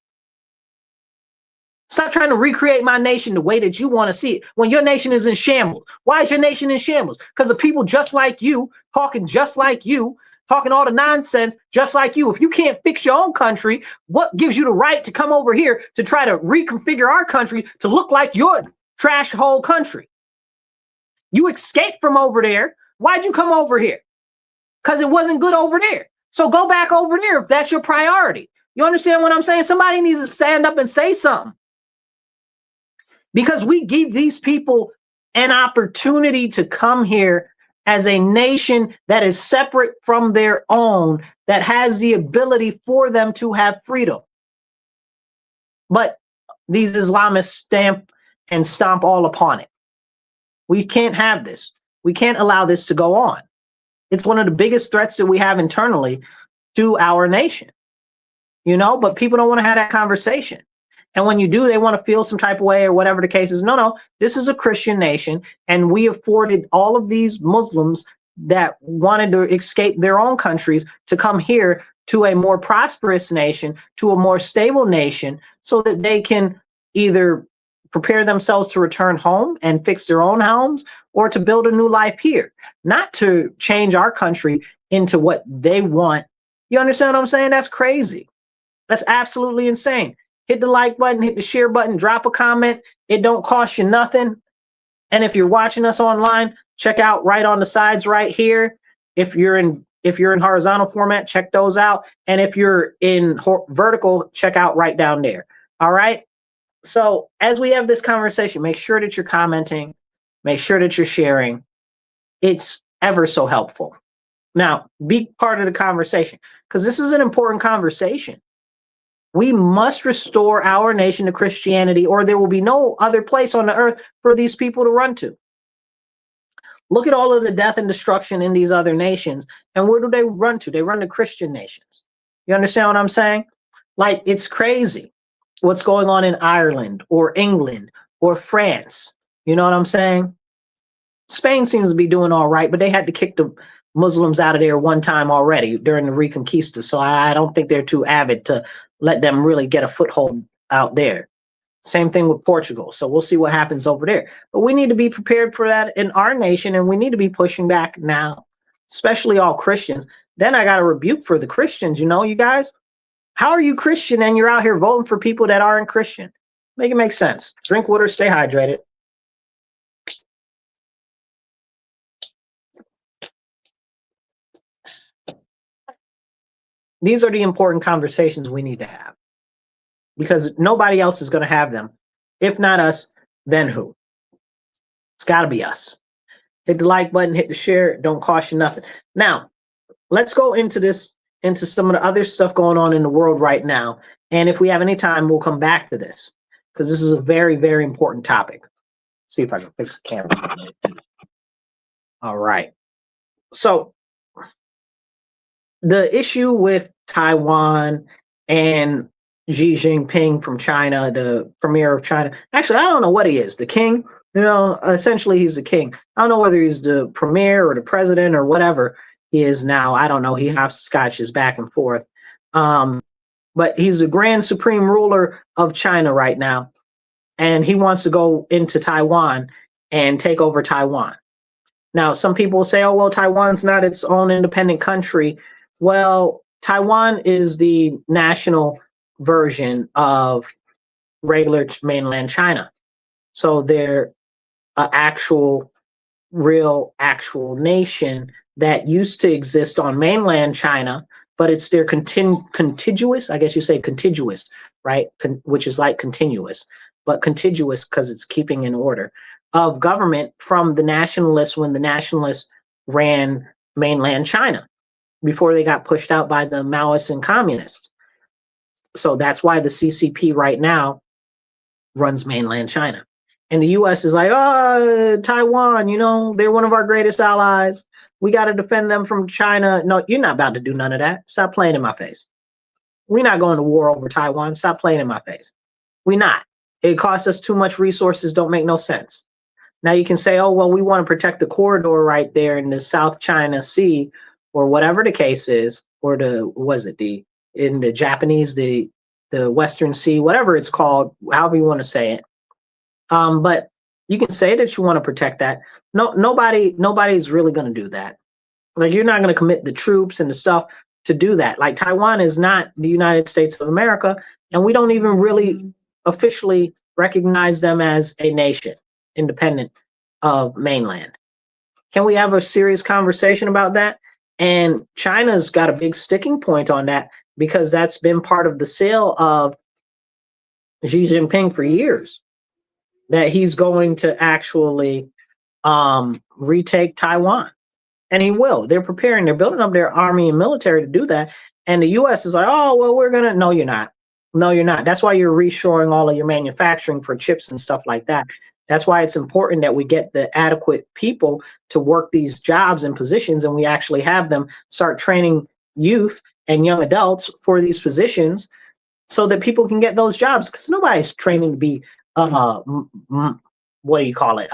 Stop trying to recreate my nation the way that you want to see it when your nation is in shambles. Why is your nation in shambles? Because of people just like you, talking all the nonsense just like you. If you can't fix your own country, what gives you the right to come over here to try to reconfigure our country to look like your trash whole country? You escaped from over there. Why'd you come over here? Because it wasn't good over there. So go back over there if that's your priority. You understand what I'm saying? Somebody needs to stand up and say something. Because we give these people an opportunity to come here as a nation that is separate from their own, that has the ability for them to have freedom. But these Islamists stamp and stomp all upon it. We can't have this. We can't allow this to go on. It's one of the biggest threats that we have internally to our nation, but people don't want to have that conversation. And when you do, they want to feel some type of way or whatever the case is. No, this is a Christian nation, and we afforded all of these Muslims that wanted to escape their own countries to come here to a more prosperous nation, to a more stable nation, so that they can either prepare themselves to return home and fix their own homes, or to build a new life here, not to change our country into what they want. You understand what I'm saying? That's crazy. That's absolutely insane. Hit the like button, hit the share button, drop a comment. It don't cost you nothing. And if you're watching us online, check out right on the sides right here. If you're in horizontal format, check those out. And if you're in vertical, check out right down there. All right. So as we have this conversation, make sure that you're commenting, make sure that you're sharing. It's ever so helpful. Now, be part of the conversation because this is an important conversation. We must restore our nation to Christianity, or there will be no other place on the earth for these people to run to. Look at all of the death and destruction in these other nations. And where do they run to? They run to Christian nations. You understand what I'm saying? Like, it's crazy what's going on in Ireland or England or France. You know what I'm saying? Spain seems to be doing all right, but they had to kick the Muslims out of there one time already during the Reconquista. So I don't think they're too avid to let them really get a foothold out there. Same thing with Portugal. So we'll see what happens over there. But we need to be prepared for that in our nation, and we need to be pushing back now, especially all Christians. Then I got a rebuke for the Christians. You guys, how are you Christian and you're out here voting for people that aren't Christian? Make it make sense. Drink water, stay hydrated. These are the important conversations we need to have because nobody else is going to have them. If not us, then who? It's got to be us. Hit the like button, hit the share. It don't cost you nothing. Now, let's go into some of the other stuff going on in the world right now. And if we have any time, we'll come back to this because this is a very, very important topic. See if I can fix the camera. All right. So the issue with Taiwan and Xi Jinping from China, the premier of China. Actually, I don't know what he is. The king? Essentially he's the king. I don't know whether he's the premier or the president or whatever he is now. I don't know. He hopscotches back and forth. But he's the grand supreme ruler of China right now. And he wants to go into Taiwan and take over Taiwan. Now, some people say, oh, well, Taiwan's not its own independent country. Well, Taiwan is the national version of regular mainland China. So they're an actual nation that used to exist on mainland China, but it's their contiguous, I guess you say contiguous, right? Which is like continuous, but contiguous because it's keeping in order of government from the nationalists when the nationalists ran mainland China before they got pushed out by the Maoists and communists. So that's why the CCP right now runs mainland China. And the US is like, oh, Taiwan, they're one of our greatest allies. We got to defend them from China. No, you're not about to do none of that. Stop playing in my face. We're not going to war over Taiwan. Stop playing in my face. We're not. It costs us too much resources. Don't make no sense. Now you can say, oh, well, we want to protect the corridor right there in the South China Sea or whatever the case is, or in the Japanese, the Western Sea, whatever it's called, however you want to say it. But you can say that you want to protect that. No, nobody's really going to do that. Like, you're not going to commit the troops and the stuff to do that. Like, Taiwan is not the United States of America, and we don't even really officially recognize them as a nation independent of mainland. Can we have a serious conversation about that? And China's got a big sticking point on that because that's been part of the sale of Xi Jinping for years, that he's going to actually retake Taiwan. And he will. They're preparing. They're building up their army and military to do that. And the U.S. is like, oh, well, no, you're not. No, you're not. That's why you're reshoring all of your manufacturing for chips and stuff like that. That's why it's important that we get the adequate people to work these jobs and positions, and we actually have them start training youth and young adults for these positions so that people can get those jobs, because nobody's training to be, what do you call it?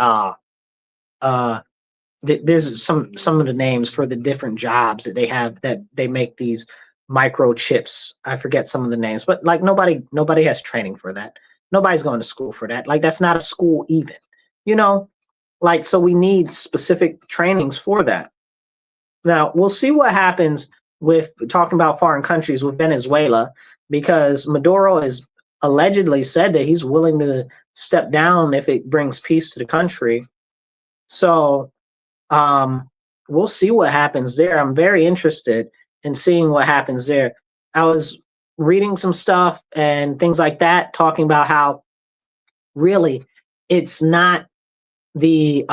There's some of the names for the different jobs that they have, that they make these microchips. I forget some of the names, but like nobody has training for that. Nobody's going to school for that. Like, that's not a school even, like, so we need specific trainings for that. Now, we'll see what happens with talking about foreign countries with Venezuela, because Maduro has allegedly said that he's willing to step down if it brings peace to the country. So we'll see what happens there. I'm very interested in seeing what happens there. I was reading some stuff and things like that, talking about how really it's not the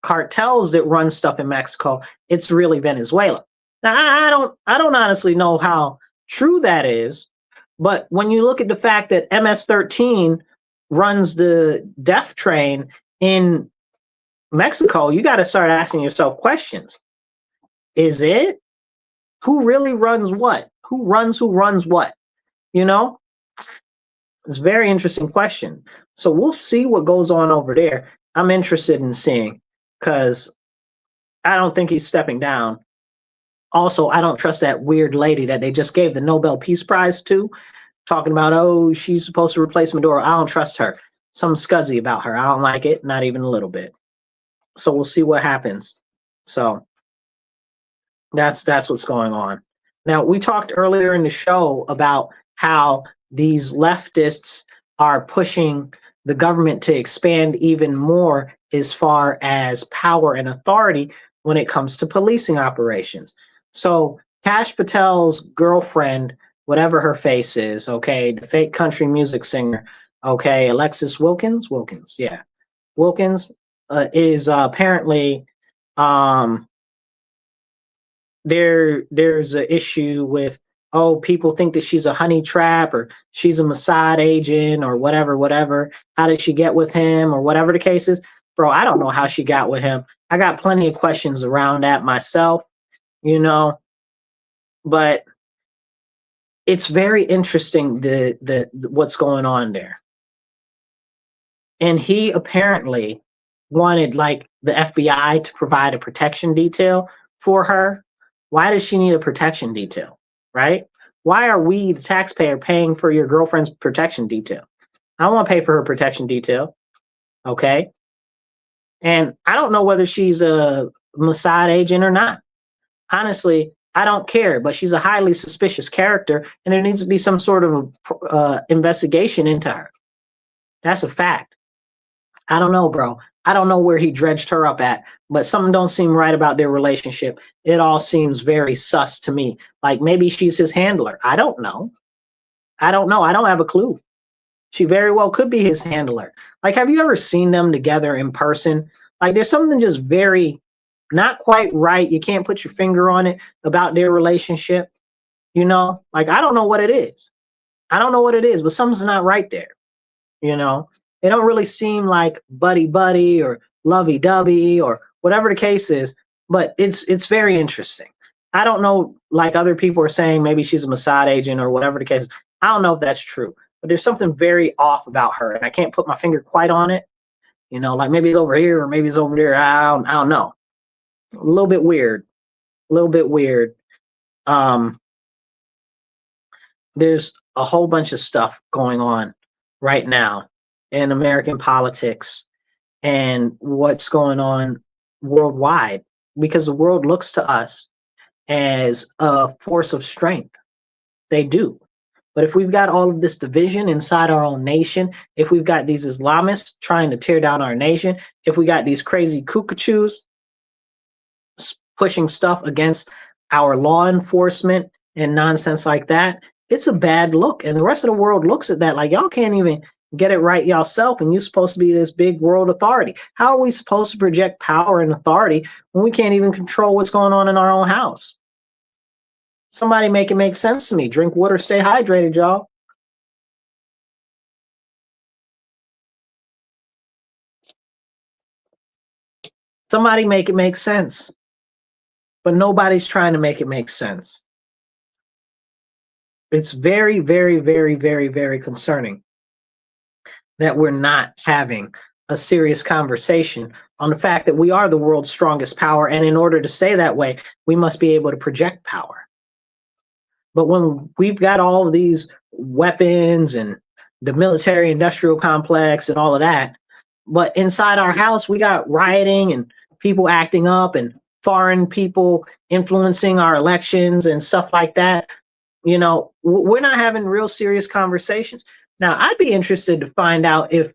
cartels that run stuff in Mexico. It's really Venezuela. Now, I don't honestly know how true that is, but when you look at the fact that MS-13 runs the death train in Mexico, you got to start asking yourself questions. Is it? Who really runs what? Who runs what? You know? It's a very interesting question. So we'll see what goes on over there. I'm interested in seeing because I don't think he's stepping down. Also, I don't trust that weird lady that they just gave the Nobel Peace Prize to, talking about, oh, she's supposed to replace Maduro. I don't trust her. Something scuzzy about her. I don't like it, not even a little bit. So we'll see what happens. So that's what's going on. Now, we talked earlier in the show about how these leftists are pushing the government to expand even more as far as power and authority when it comes to policing operations. So Kash Patel's girlfriend, whatever her face is, okay, the fake country music singer, okay, Alexis Wilkins, yeah, Wilkins is apparently there's an issue with, oh, people think that she's a honey trap or she's a Mossad agent or whatever. How did she get with him or whatever the case is? Bro, I don't know how she got with him. I got plenty of questions around that myself, you know, but it's very interesting the what's going on there. And he apparently wanted like the FBI to provide a protection detail for her. Why does she need a protection detail, right? Why are we, the taxpayer, paying for your girlfriend's protection detail? I don't want to pay for her protection detail, okay? And I don't know whether she's a Mossad agent or not. Honestly, I don't care, but she's a highly suspicious character, and there needs to be some sort of investigation into her. That's a fact. I don't know, bro. I don't know where he dredged her up at, but something don't seem right about their relationship. It all seems very sus to me. Like maybe she's his handler. I don't know. I don't have a clue. She very well could be his handler. Like, have you ever seen them together in person? Like, there's something just very not quite right. You can't put your finger on it about their relationship. You know, like, I don't know what it is. I don't know what it is, but something's not right there. You know, they don't really seem like buddy or lovey dovey or whatever the case is, but it's very interesting. I don't know, like other people are saying, maybe she's a Mossad agent or whatever the case is. I don't know if that's true, but there's something very off about her, and I can't put my finger quite on it. You know, like maybe it's over here or maybe it's over there. I don't know. A little bit weird. A little bit weird. There's a whole bunch of stuff going on right now in American politics and what's going on worldwide because the world looks to us as a force of strength. They do. But if we've got all of this division inside our own nation, if we've got these Islamists trying to tear down our nation, if we got these crazy cuckoos pushing stuff against our law enforcement and nonsense like that, it's a bad look. And the rest of the world looks at that like, y'all can't even get it right yourself, and you're supposed to be this big world authority. How are we supposed to project power and authority when we can't even control what's going on in our own house? Somebody make it make sense to me. Drink water, stay hydrated, y'all. Somebody make it make sense. But nobody's trying to make it make sense. It's very, very, very, very, very concerning that we're not having a serious conversation on the fact that we are the world's strongest power. And in order to stay that way, we must be able to project power. But when we've got all of these weapons and the military industrial complex and all of that, but inside our house, we got rioting and people acting up and foreign people influencing our elections and stuff like that. You know, we're not having real serious conversations. Now, I'd be interested to find out if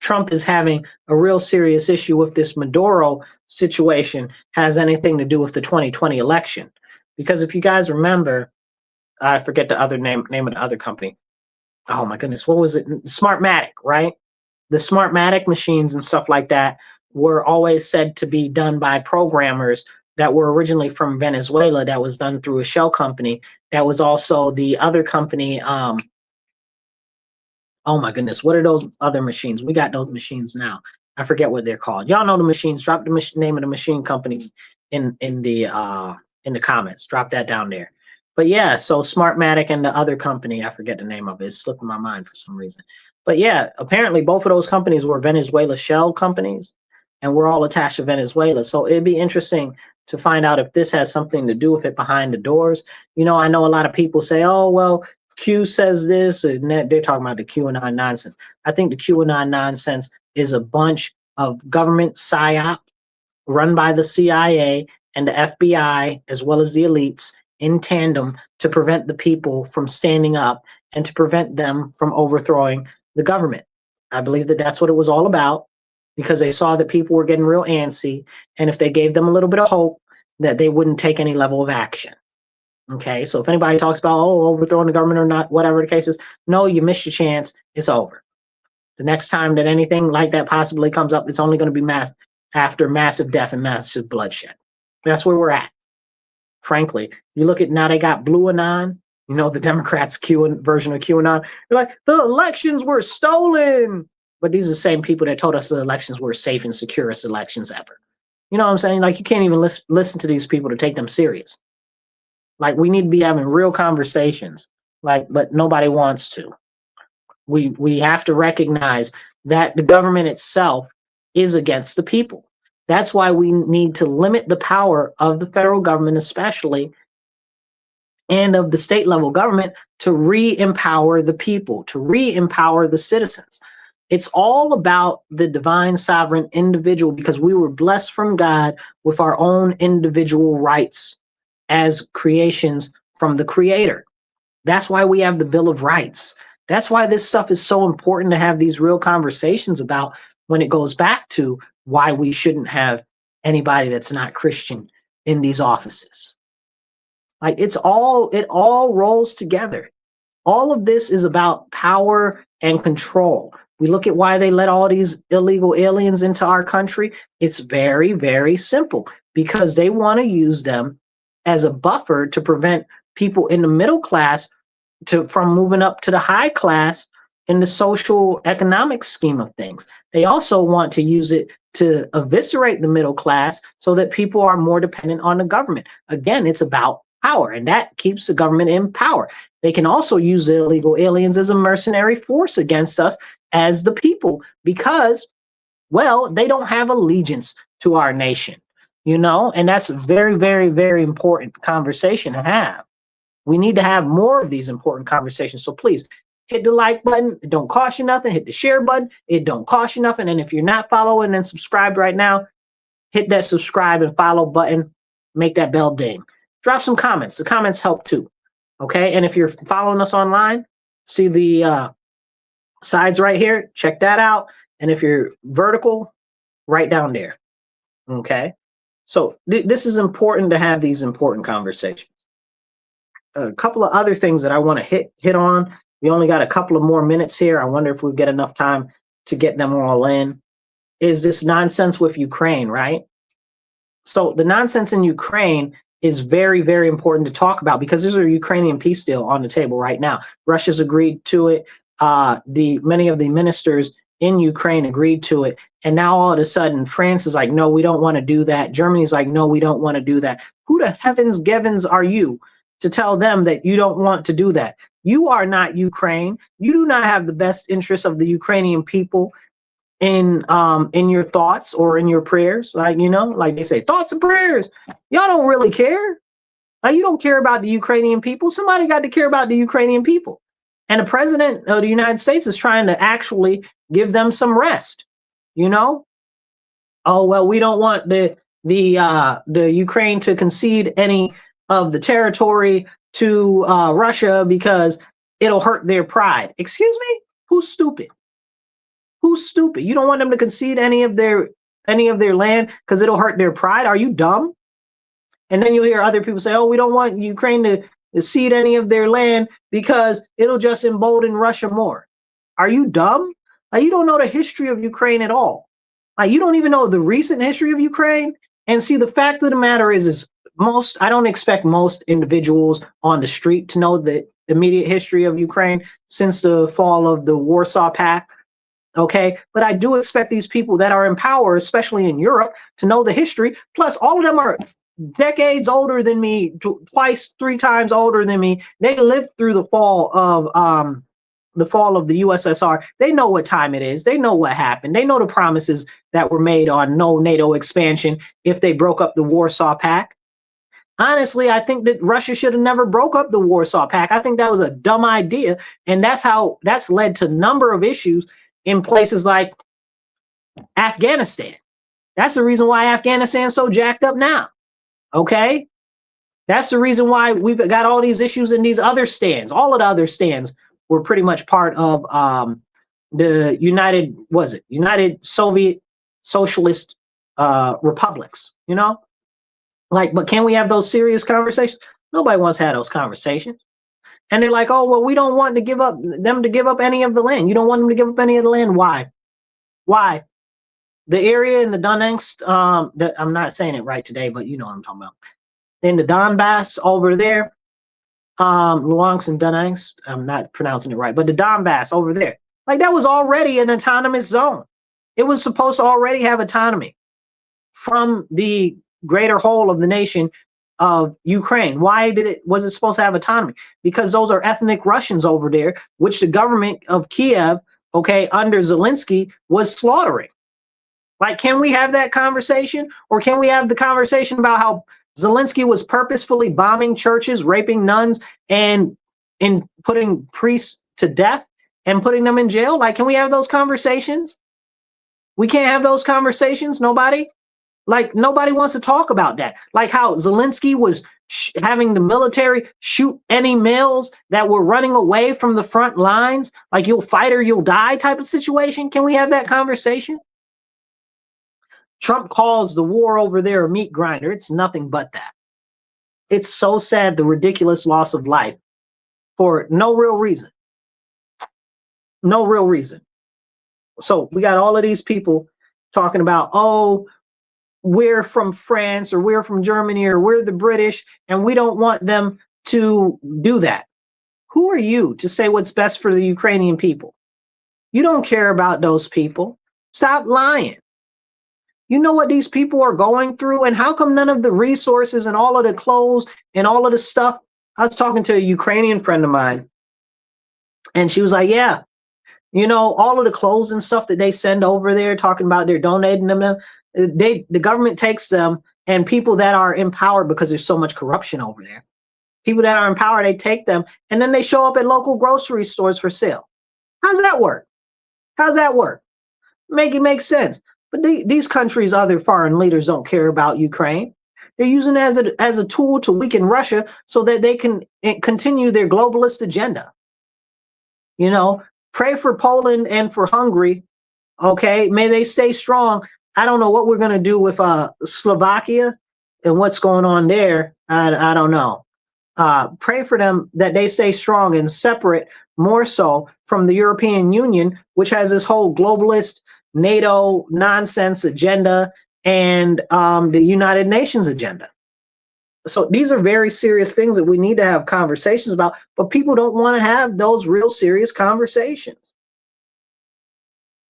Trump is having a real serious issue with this Maduro situation has anything to do with the 2020 election. Because if you guys remember, I forget the other name of the other company. Oh my goodness, what was it? Smartmatic, right? The Smartmatic machines and stuff like that were always said to be done by programmers that were originally from Venezuela, that was done through a shell company. That was also the other company. Oh my goodness, what are those other machines? We got those machines now. I forget what they're called. Y'all know the machines. Drop the name of the machine company in the comments. Drop that down there. But yeah, so Smartmatic and the other company, I forget the name of it. It's slipping my mind for some reason. But yeah, apparently both of those companies were Venezuela shell companies, and we're all attached to Venezuela. So it'd be interesting to find out if this has something to do with it behind the doors. You know, I know a lot of people say, oh, well, Q says this, and they're talking about the QAnon nonsense. I think the QAnon nonsense is a bunch of government psyop run by the CIA and the FBI, as well as the elites, in tandem to prevent the people from standing up and to prevent them from overthrowing the government. I believe that that's what it was all about, because they saw that people were getting real antsy, and if they gave them a little bit of hope, that they wouldn't take any level of action. Okay, so if anybody talks about, oh, overthrowing the government or not, whatever the case is, no, you missed your chance. It's over. The next time that anything like that possibly comes up, it's only going to be after massive death and massive bloodshed. That's where we're at. Frankly, you look at now, they got Blue Anon, you know, the Democrats' version of QAnon. They're like, the elections were stolen. But these are the same people that told us the elections were safe and securest elections ever. You know what I'm saying? Like, you can't even listen to these people to take them serious. Like, we need to be having real conversations, like, but nobody wants to. We have to recognize that the government itself is against the people. That's why we need to limit the power of the federal government, especially, and of the state level government, to re-empower the people, to re-empower the citizens. It's all about the divine sovereign individual, because we were blessed from God with our own individual rights as creations from the Creator. That's why we have the Bill of Rights. That's why this stuff is so important to have these real conversations about, when it goes back to why we shouldn't have anybody that's not Christian in these offices. Like, it all rolls together. All of this is about power and control. We look at why they let all these illegal aliens into our country. It's very, very simple, because they want to use them as a buffer to prevent people in the middle class from moving up to the high class in the social economic scheme of things. They also want to use it to eviscerate the middle class so that people are more dependent on the government. Again, it's about power, and that keeps the government in power. They can also use the illegal aliens as a mercenary force against us as the people, because, well, they don't have allegiance to our nation, you know, and that's a very, very, very important conversation to have. We need to have more of these important conversations. So please hit the like button. It don't cost you nothing. Hit the share button. It don't cost you nothing. And if you're not following and subscribed right now, hit that subscribe and follow button. Make that bell ding. Drop some comments. The comments help too. Okay. And if you're following us online, see the sides right here. Check that out. And if you're vertical, right down there. Okay. So this is important to have these important conversations. A couple of other things that I want to hit on. We only got a couple of more minutes here. I wonder if we get enough time to get them all in. Is this nonsense with Ukraine, right? So the nonsense in Ukraine is very, very important to talk about, because there's a Ukrainian peace deal on the table right now. Russia's agreed to it. Many of the ministers in Ukraine agreed to it. And now all of a sudden, France is like, no, we don't want to do that. Germany's like, no, we don't want to do that. Who the heavens gevens are you to tell them that you don't want to do that? You are not Ukraine. You do not have the best interests of the Ukrainian people in your thoughts or in your prayers. Like, you know, like they say, thoughts and prayers. Y'all don't really care. Like, you don't care about the Ukrainian people. Somebody got to care about the Ukrainian people. And the president of the United States is trying to actually give them some rest. You know? Oh, well, we don't want the Ukraine to concede any of the territory to Russia because it'll hurt their pride. Excuse me? Who's stupid? Who's stupid? You don't want them to concede any of their land because it'll hurt their pride. Are you dumb? And then you'll hear other people say, oh, we don't want Ukraine to cede any of their land because it'll just embolden Russia more. Are you dumb? Like, you don't know the history of Ukraine at all. Like, you don't even know the recent history of Ukraine. And see, the fact of the matter is I don't expect most individuals on the street to know the immediate history of Ukraine since the fall of the Warsaw Pact. Okay, but I do expect these people that are in power, especially in Europe, to know the history. Plus, all of them are decades older than me, twice, 3 times older than me. They lived through the fall of the USSR. They know what time it is. They know what happened. They know the promises that were made on no NATO expansion if they broke up the Warsaw Pact. Honestly, I think that Russia should have never broke up the Warsaw Pact. I think that was a dumb idea, and that's led to a number of issues in places like Afghanistan. That's the reason why Afghanistan's so jacked up now. Okay? That's the reason why we've got all these issues in these other stands. All of the other stands were pretty much part of the United Soviet Socialist Republics, you know? Like, but can we have those serious conversations? Nobody wants to have those conversations. And they're like, oh, well, we don't want them to give up any of the land. You don't want them to give up any of the land. Why? Why? The area in the Donetsk, I'm not saying it right today, but you know what I'm talking about. In the Donbass over there, Luhansk and Donetsk, I'm not pronouncing it right, but the Donbass over there, like that was already an autonomous zone. It was supposed to already have autonomy from the greater whole of the nation of Ukraine. Why was it supposed to have autonomy? Because those are ethnic Russians over there, which the government of Kiev, okay, under Zelensky, was slaughtering. Like, can we have that conversation? Or can we have the conversation about how Zelensky was purposefully bombing churches, raping nuns, and putting priests to death and putting them in jail? Like, can we have those conversations? We can't have those conversations. Nobody wants to talk about that. Like how Zelensky was having the military shoot any males that were running away from the front lines, like you'll fight or you'll die type of situation. Can we have that conversation? Trump calls the war over there a meat grinder. It's nothing but that. It's so sad, the ridiculous loss of life for no real reason. No real reason. So we got all of these people talking about, oh, we're from France or we're from Germany or we're the British and we don't want them to do that. Who are you to say what's best for the Ukrainian people? You don't care about those people. Stop lying. You know what these people are going through, and how come none of the resources and all of the clothes and all of the stuff? I was talking to a Ukrainian friend of mine, and she was like, yeah, you know, all of the clothes and stuff that they send over there, talking about they're donating them, the government takes them, and people that are in power, because there's so much corruption over there, people that are in power, they take them, and then they show up at local grocery stores for sale. How's that work? How's that work? Make it make sense. But these countries, other foreign leaders don't care about Ukraine. They're using it as a tool to weaken Russia so that they can continue their globalist agenda. You know, pray for Poland and for Hungary. Okay, may they stay strong. I don't know what we're going to do with Slovakia and what's going on there. I don't know. Pray for them that they stay strong and separate more so from the European Union, which has this whole globalist NATO nonsense agenda and the United Nations agenda. So these are very serious things that we need to have conversations about, but people don't want to have those real serious conversations.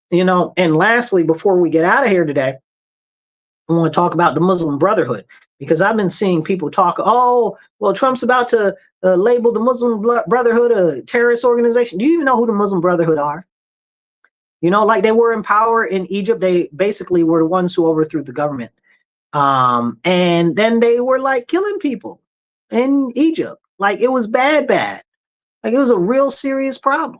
You know, and lastly, before we get out of here today, I want to talk about the Muslim Brotherhood, because I've been seeing people talk, oh, well, Trump's about to label the Muslim Brotherhood a terrorist organization. Do you even know who the Muslim Brotherhood are? You know, like they were in power in Egypt. They basically were the ones who overthrew the government. And then they were like killing people in Egypt. Like it was bad. Like it was a real serious problem.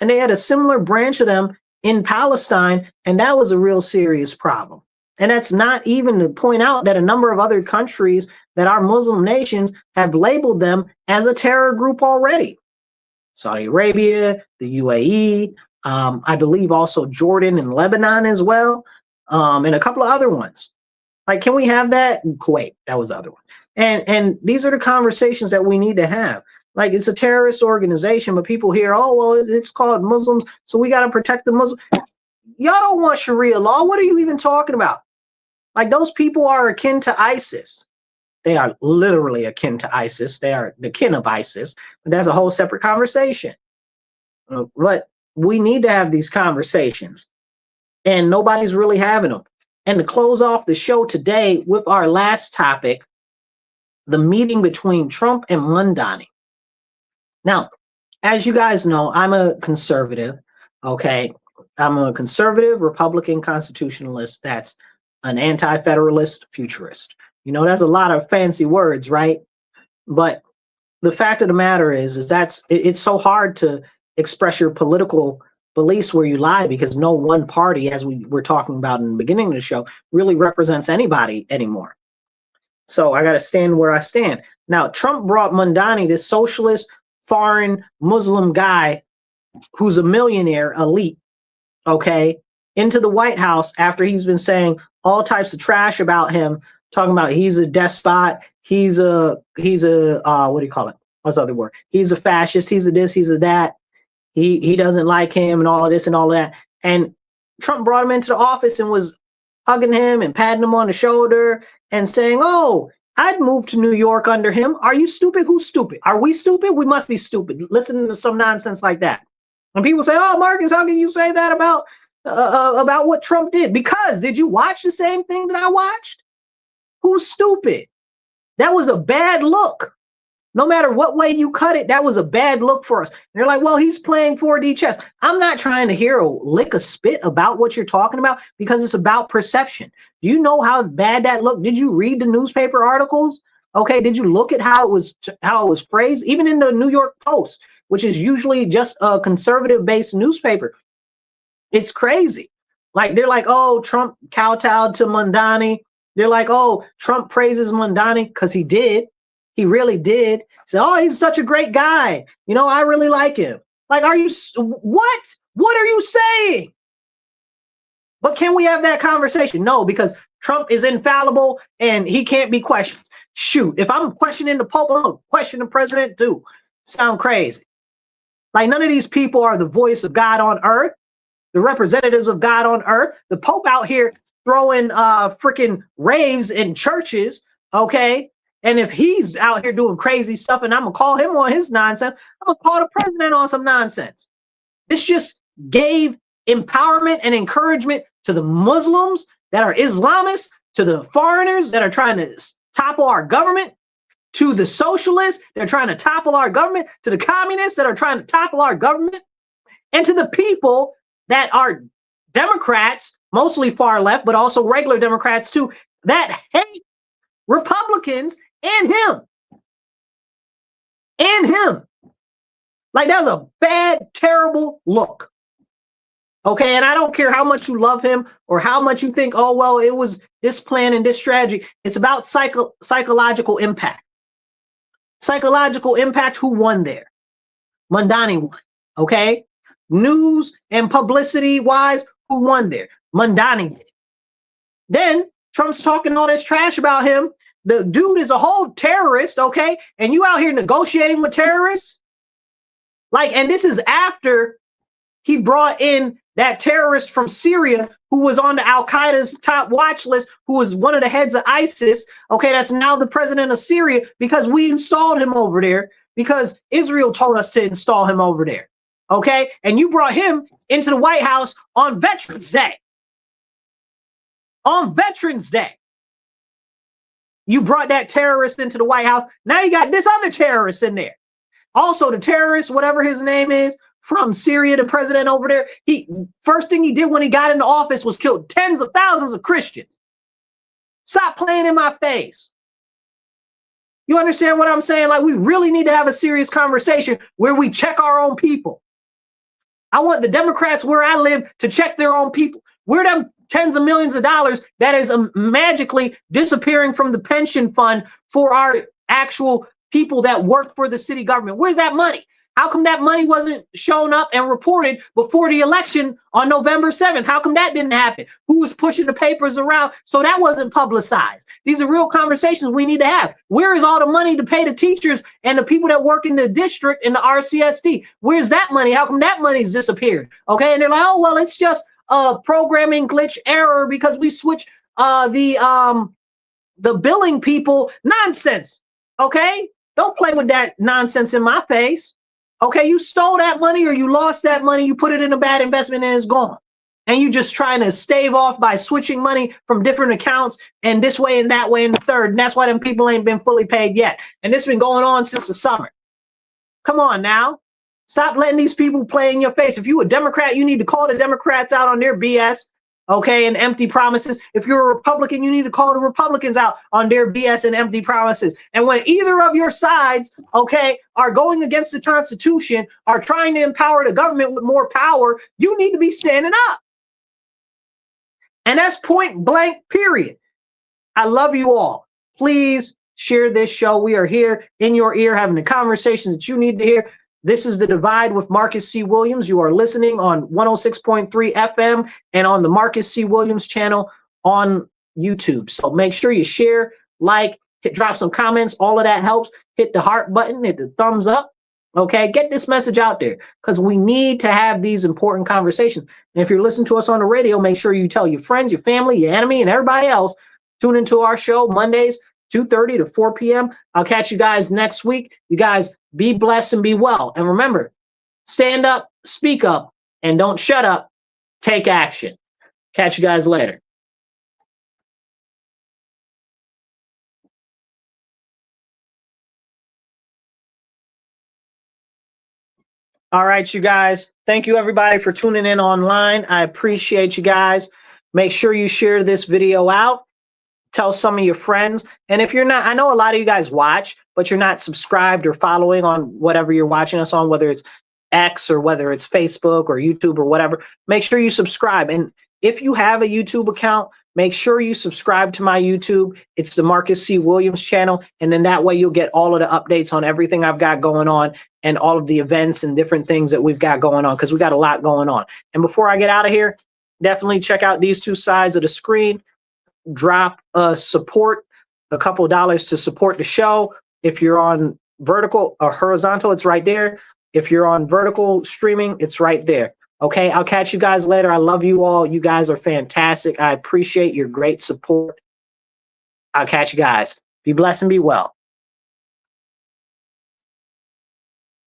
And they had a similar branch of them in Palestine, and that was a real serious problem. And that's not even to point out that a number of other countries that are Muslim nations have labeled them as a terror group already. Saudi Arabia, the UAE, I believe also Jordan and Lebanon as well, and a couple of other ones. Like, can we have that? Kuwait, that was the other one. And these are the conversations that we need to have. Like, it's a terrorist organization, but people hear, oh, well, it's called Muslims, so we got to protect the Muslims. Y'all don't want Sharia law. What are you even talking about? Like, those people are akin to ISIS. They are literally akin to ISIS. They are the kin of ISIS, but that's a whole separate conversation. But we need to have these conversations, and nobody's really having them. And to close off the show today with our last topic, the meeting between Trump and Mondani. Now, as you guys know, I'm a conservative, okay? I'm a conservative Republican constitutionalist that's an anti-federalist futurist. You know, that's a lot of fancy words, right? But the fact of the matter is it's so hard to express your political beliefs where you lie, because no one party, as we were talking about in the beginning of the show, really represents anybody anymore. So I got to stand where I stand. Now, Trump brought Mondani, this socialist, foreign Muslim guy who's a millionaire elite, okay, into the White House after he's been saying all types of trash about him, talking about he's a despot, he's a what do you call it? What's the other word? He's a fascist, he's a this, he's a that. He doesn't like him and all of this and all of that. And Trump brought him into the office and was hugging him and patting him on the shoulder and saying, oh, I'd move to New York under him. Are you stupid? Who's stupid? Are we stupid? We must be stupid. Listening to some nonsense like that. And people say, oh, Marcus, how can you say that about what Trump did? Because did you watch the same thing that I watched? Who's stupid? That was a bad look. No matter what way you cut it, that was a bad look for us. And they're like, well, he's playing 4D chess. I'm not trying to hear a lick of spit about what you're talking about, because it's about perception. Do you know how bad that looked? Did you read the newspaper articles? Okay, did you look at how it was phrased? Even in the New York Post, which is usually just a conservative-based newspaper. It's crazy. Like, they're like, oh, Trump kowtowed to Mondani. They're like, oh, Trump praises Mondani, because he did. He really did. Say, oh, he's such a great guy. You know, I really like him. Like, are you, what? What are you saying? But can we have that conversation? No, because Trump is infallible and he can't be questioned. Shoot, if I'm questioning the Pope, I'm going to question the president too. Sound crazy. Like, none of these people are the voice of God on earth, the representatives of God on earth. The Pope out here throwing freaking raves in churches, okay? And if he's out here doing crazy stuff and I'm going to call him on his nonsense, I'm going to call the president on some nonsense. This just gave empowerment and encouragement to the Muslims that are Islamists, to the foreigners that are trying to topple our government, to the socialists that are trying to topple our government, to the communists that are trying to topple our government, and to the people that are Democrats, mostly far left, but also regular Democrats too, that hate Republicans and him. And him. Like, that was a bad, terrible look. Okay, and I don't care how much you love him or how much you think, oh, well, it was this plan and this strategy. It's about psychological impact. Psychological impact, who won there? Mondani won, okay? News and publicity-wise, who won there? Mondani did. Then Trump's talking all this trash about him. The dude is a whole terrorist, okay? And you out here negotiating with terrorists? Like, and this is after he brought in that terrorist from Syria who was on the Al-Qaeda's top watch list, who was one of the heads of ISIS, okay? That's now the president of Syria, because we installed him over there, because Israel told us to install him over there, okay? And you brought him into the White House on Veterans Day. On Veterans Day. You brought that terrorist into the White House. Now you got this other terrorist in there. Also, the terrorist, whatever his name is, from Syria, the president over there, first thing he did when he got into office was kill tens of thousands of Christians. Stop playing in my face. You understand what I'm saying? Like, we really need to have a serious conversation where we check our own people. I want the Democrats where I live to check their own people. We're them tens of millions of dollars that is magically disappearing from the pension fund for our actual people that work for the city government. Where's that money? How come that money wasn't shown up and reported before the election on November 7th? How come that didn't happen? Who was pushing the papers around so that wasn't publicized? These are real conversations we need to have. Where is all the money to pay the teachers and the people that work in the district in the RCSD? Where's that money? How come that money's disappeared? Okay, and they're like, oh, well, it's just a programming glitch error because we switched the billing people. Nonsense. Okay, don't play with that nonsense in my face. Okay, you stole that money or you lost that money, you put it in a bad investment and it's gone. And you just trying to stave off by switching money from different accounts and this way and that way and the third. And that's why them people ain't been fully paid yet. And this has been going on since the summer. Come on now. Stop letting these people play in your face. If you're a Democrat, you need to call the Democrats out on their BS. Okay, and empty promises. If you're a Republican, you need to call the Republicans out on their BS and empty promises. And when either of your sides, okay, are going against the Constitution, are trying to empower the government with more power, you need to be standing up. And that's point blank, period. I love you all. Please share this show. We are here in your ear having the conversations that you need to hear. This is The Divide with Marcus C. Williams. You are listening on 106.3 FM and on the Marcus C. Williams channel on YouTube. So make sure you share, like, drop some comments. All of that helps. Hit the heart button, hit the thumbs up. Okay, get this message out there because we need to have these important conversations. And if you're listening to us on the radio, make sure you tell your friends, your family, your enemy, and everybody else. Tune into our show Mondays, 2:30 to 4 p.m. I'll catch you guys next week. You guys be blessed and be well. And remember, stand up, speak up, and don't shut up. Take action. Catch you guys later. All right, you guys. Thank you, everybody, for tuning in online. I appreciate you guys. Make sure you share this video out. Tell some of your friends. And if you're not, I know a lot of you guys watch, but you're not subscribed or following on whatever you're watching us on, whether it's X or whether it's Facebook or YouTube or whatever, make sure you subscribe. And if you have a YouTube account, make sure you subscribe to my YouTube. It's the Marcus C. Williams channel. And then that way you'll get all of the updates on everything I've got going on and all of the events and different things that we've got going on because we got a lot going on. And before I get out of here, definitely check out these two sides of the screen. Drop support, a couple of dollars to support the show. If you're on vertical or horizontal, it's right there. If you're on vertical streaming, it's right there. Okay, I'll catch you guys later. I love you all. You guys are fantastic. I appreciate your great support. I'll catch you guys. Be blessed and be well.